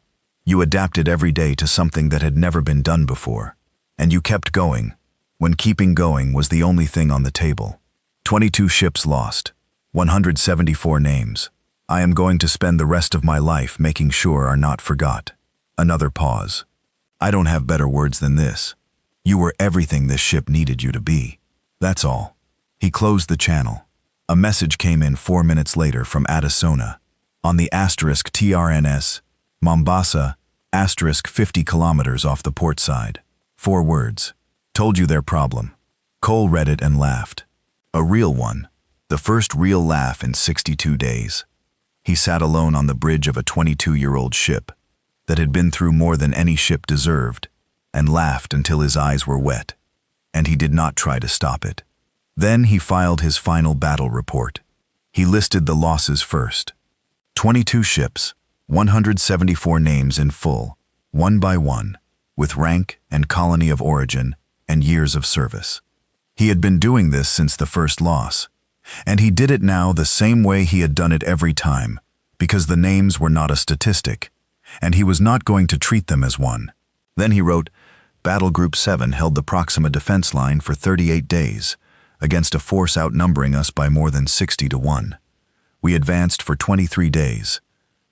You adapted every day to something that had never been done before, and you kept going when keeping going was the only thing on the table. 22 ships lost, 174 names. I am going to spend the rest of my life making sure are not forgot. Another pause. I don't have better words than this. You were everything this ship needed you to be. That's all. He closed the channel. A message came in 4 minutes later from Addisona. On the asterisk TRNS, Mombasa, asterisk 50 kilometers off the port side. 4 words. Told you their problem. Cole read it and laughed. A real one. The first real laugh in 62 days. He sat alone on the bridge of a 22-year-old ship that had been through more than any ship deserved, and laughed until his eyes were wet, and he did not try to stop it. Then he filed his final battle report. He listed the losses first. 22 ships, 174 names in full, one by one, with rank and colony of origin and years of service. He had been doing this since the first loss, and he did it now the same way he had done it every time, because the names were not a statistic, and he was not going to treat them as one. Then he wrote, Battle Group 7 held the Proxima defense line for 38 days, against a force outnumbering us by more than 60 to 1. We advanced for 23 days,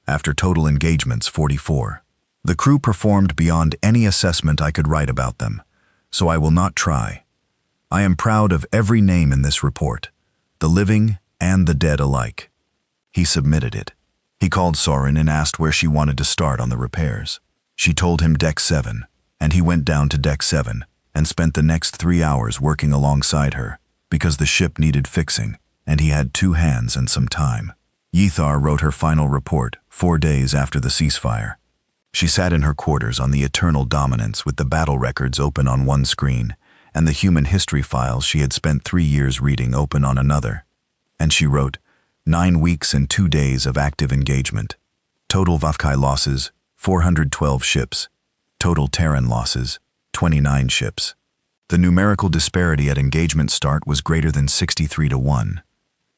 after total engagements 44. The crew performed beyond any assessment I could write about them, so I will not try. I am proud of every name in this report, the living and the dead alike. He submitted it. He called Soren and asked where she wanted to start on the repairs. She told him Deck 7, and he went down to Deck 7 and spent the next 3 hours working alongside her, because the ship needed fixing, and he had 2 hands and some time. Yethar wrote her final report 4 days after the ceasefire. She sat in her quarters on the Eternal Dominance with the battle records open on one screen and the human history files she had spent 3 years reading open on another. And she wrote, 9 weeks and 2 days of active engagement. Total Vavkai losses, 412 ships. Total Terran losses, 29 ships. The numerical disparity at engagement start was greater than 63 to 1.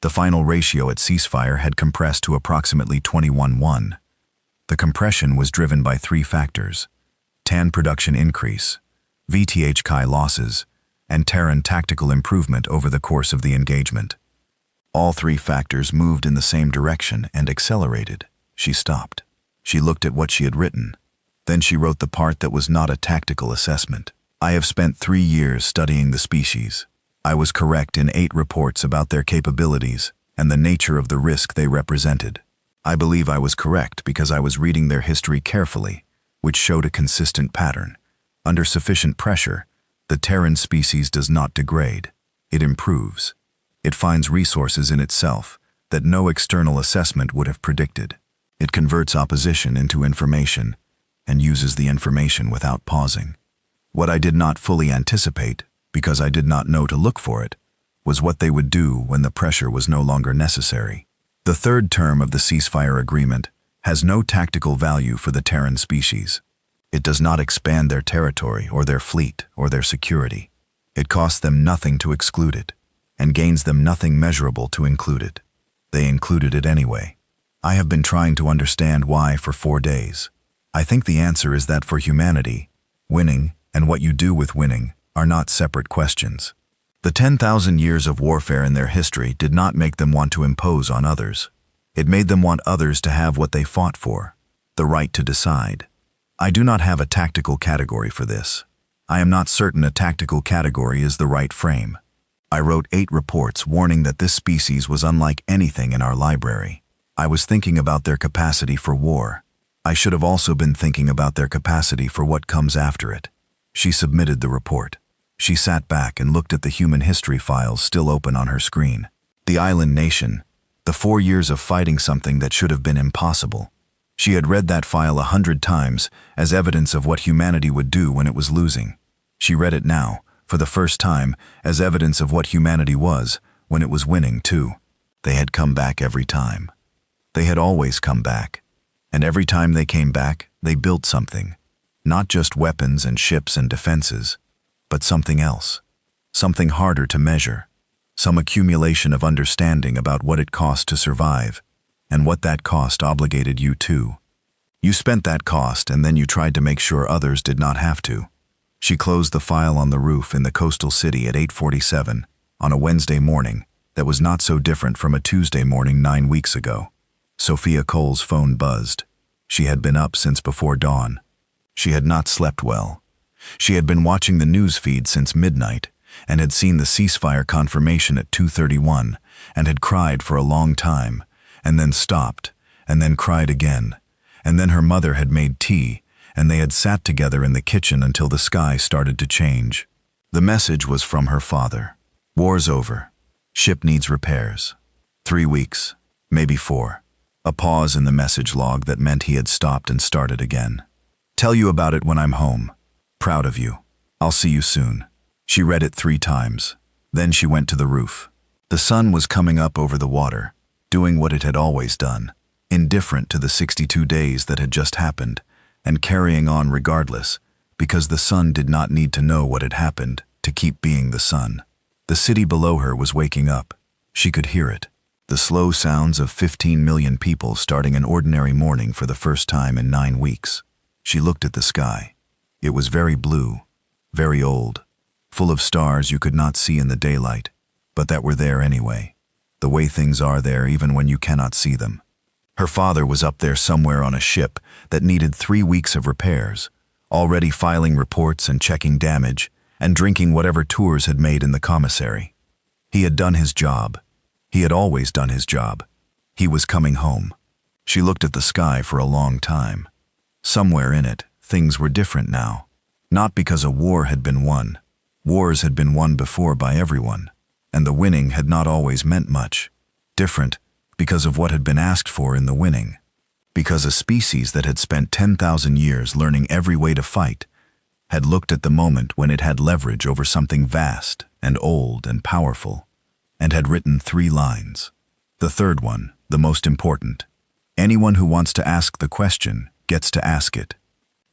The final ratio at ceasefire had compressed to approximately 21:1. The compression was driven by 3 factors: TAN production increase, VTH Chi losses, and Terran tactical improvement over the course of the engagement. All three factors moved in the same direction and accelerated. She stopped. She looked at what she had written. Then she wrote the part that was not a tactical assessment. I have spent 3 years studying the species. I was correct in 8 reports about their capabilities and the nature of the risk they represented. I believe I was correct because I was reading their history carefully, which showed a consistent pattern. Under sufficient pressure, the Terran species does not degrade. It improves. It finds resources in itself that no external assessment would have predicted. It converts opposition into information and uses the information without pausing. What I did not fully anticipate, because I did not know to look for it, was what they would do when the pressure was no longer necessary. The third term of the ceasefire agreement has no tactical value for the Terran species. It does not expand their territory or their fleet or their security. It costs them nothing to exclude it, and gains them nothing measurable to include it. They included it anyway. I have been trying to understand why for 4 days. I think the answer is that for humanity, winning and what you do with winning are not separate questions. The 10,000 years of warfare in their history did not make them want to impose on others. It made them want others to have what they fought for, the right to decide. I do not have a tactical category for this. I am not certain a tactical category is the right frame. I wrote 8 reports warning that this species was unlike anything in our library. I was thinking about their capacity for war. I should have also been thinking about their capacity for what comes after it. She submitted the report. She sat back and looked at the human history files still open on her screen. The island nation, the 4 years of fighting something that should have been impossible. She had read that file 100 times as evidence of what humanity would do when it was losing. She read it now, for the first time, as evidence of what humanity was when it was winning too. They had come back every time. They had always come back. And every time they came back, they built something. Not just weapons and ships and defenses, but something else. Something harder to measure. Some accumulation of understanding about what it cost to survive, and what that cost obligated you to. You spent that cost and then you tried to make sure others did not have to. She closed the file on the roof in the coastal city at 8:47 on a Wednesday morning that was not so different from a Tuesday morning 9 weeks ago. Sophia Cole's phone buzzed. She had been up since before dawn. She had not slept well. She had been watching the news feed since midnight and had seen the ceasefire confirmation at 2:31 and had cried for a long time, and then stopped, and then cried again. And then her mother had made tea, and they had sat together in the kitchen until the sky started to change. The message was from her father. War's over. Ship needs repairs. 3 weeks, maybe 4. A pause in the message log that meant he had stopped and started again. Tell you about it when I'm home. Proud of you. I'll see you soon. She read it 3 times. Then she went to the roof. The sun was coming up over the water, doing what it had always done, indifferent to the 62 days that had just happened, and carrying on regardless, because the sun did not need to know what had happened to keep being the sun. The city below her was waking up. She could hear it. The slow sounds of 15 million people starting an ordinary morning for the first time in 9 weeks. She looked at the sky. It was very blue, very old, full of stars you could not see in the daylight, but that were there anyway, the way things are there even when you cannot see them. Her father was up there somewhere on a ship that needed 3 weeks of repairs, already filing reports and checking damage, and drinking whatever tours had made in the commissary. He had done his job. He had always done his job. He was coming home. She looked at the sky for a long time. Somewhere in it, things were different now. Not because a war had been won. Wars had been won before by everyone, and the winning had not always meant much. Different because of what had been asked for in the winning. Because a species that had spent 10,000 years learning every way to fight had looked at the moment when it had leverage over something vast and old and powerful, and had written 3 lines. The third one, the most important. Anyone who wants to ask the question gets to ask it.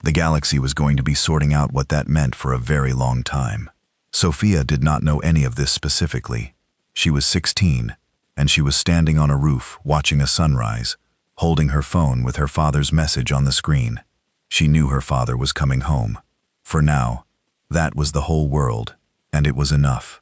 The galaxy was going to be sorting out what that meant for a very long time. Sophia did not know any of this specifically. She was 16, and she was standing on a roof watching a sunrise, holding her phone with her father's message on the screen. She knew her father was coming home. For now, that was the whole world, and it was enough.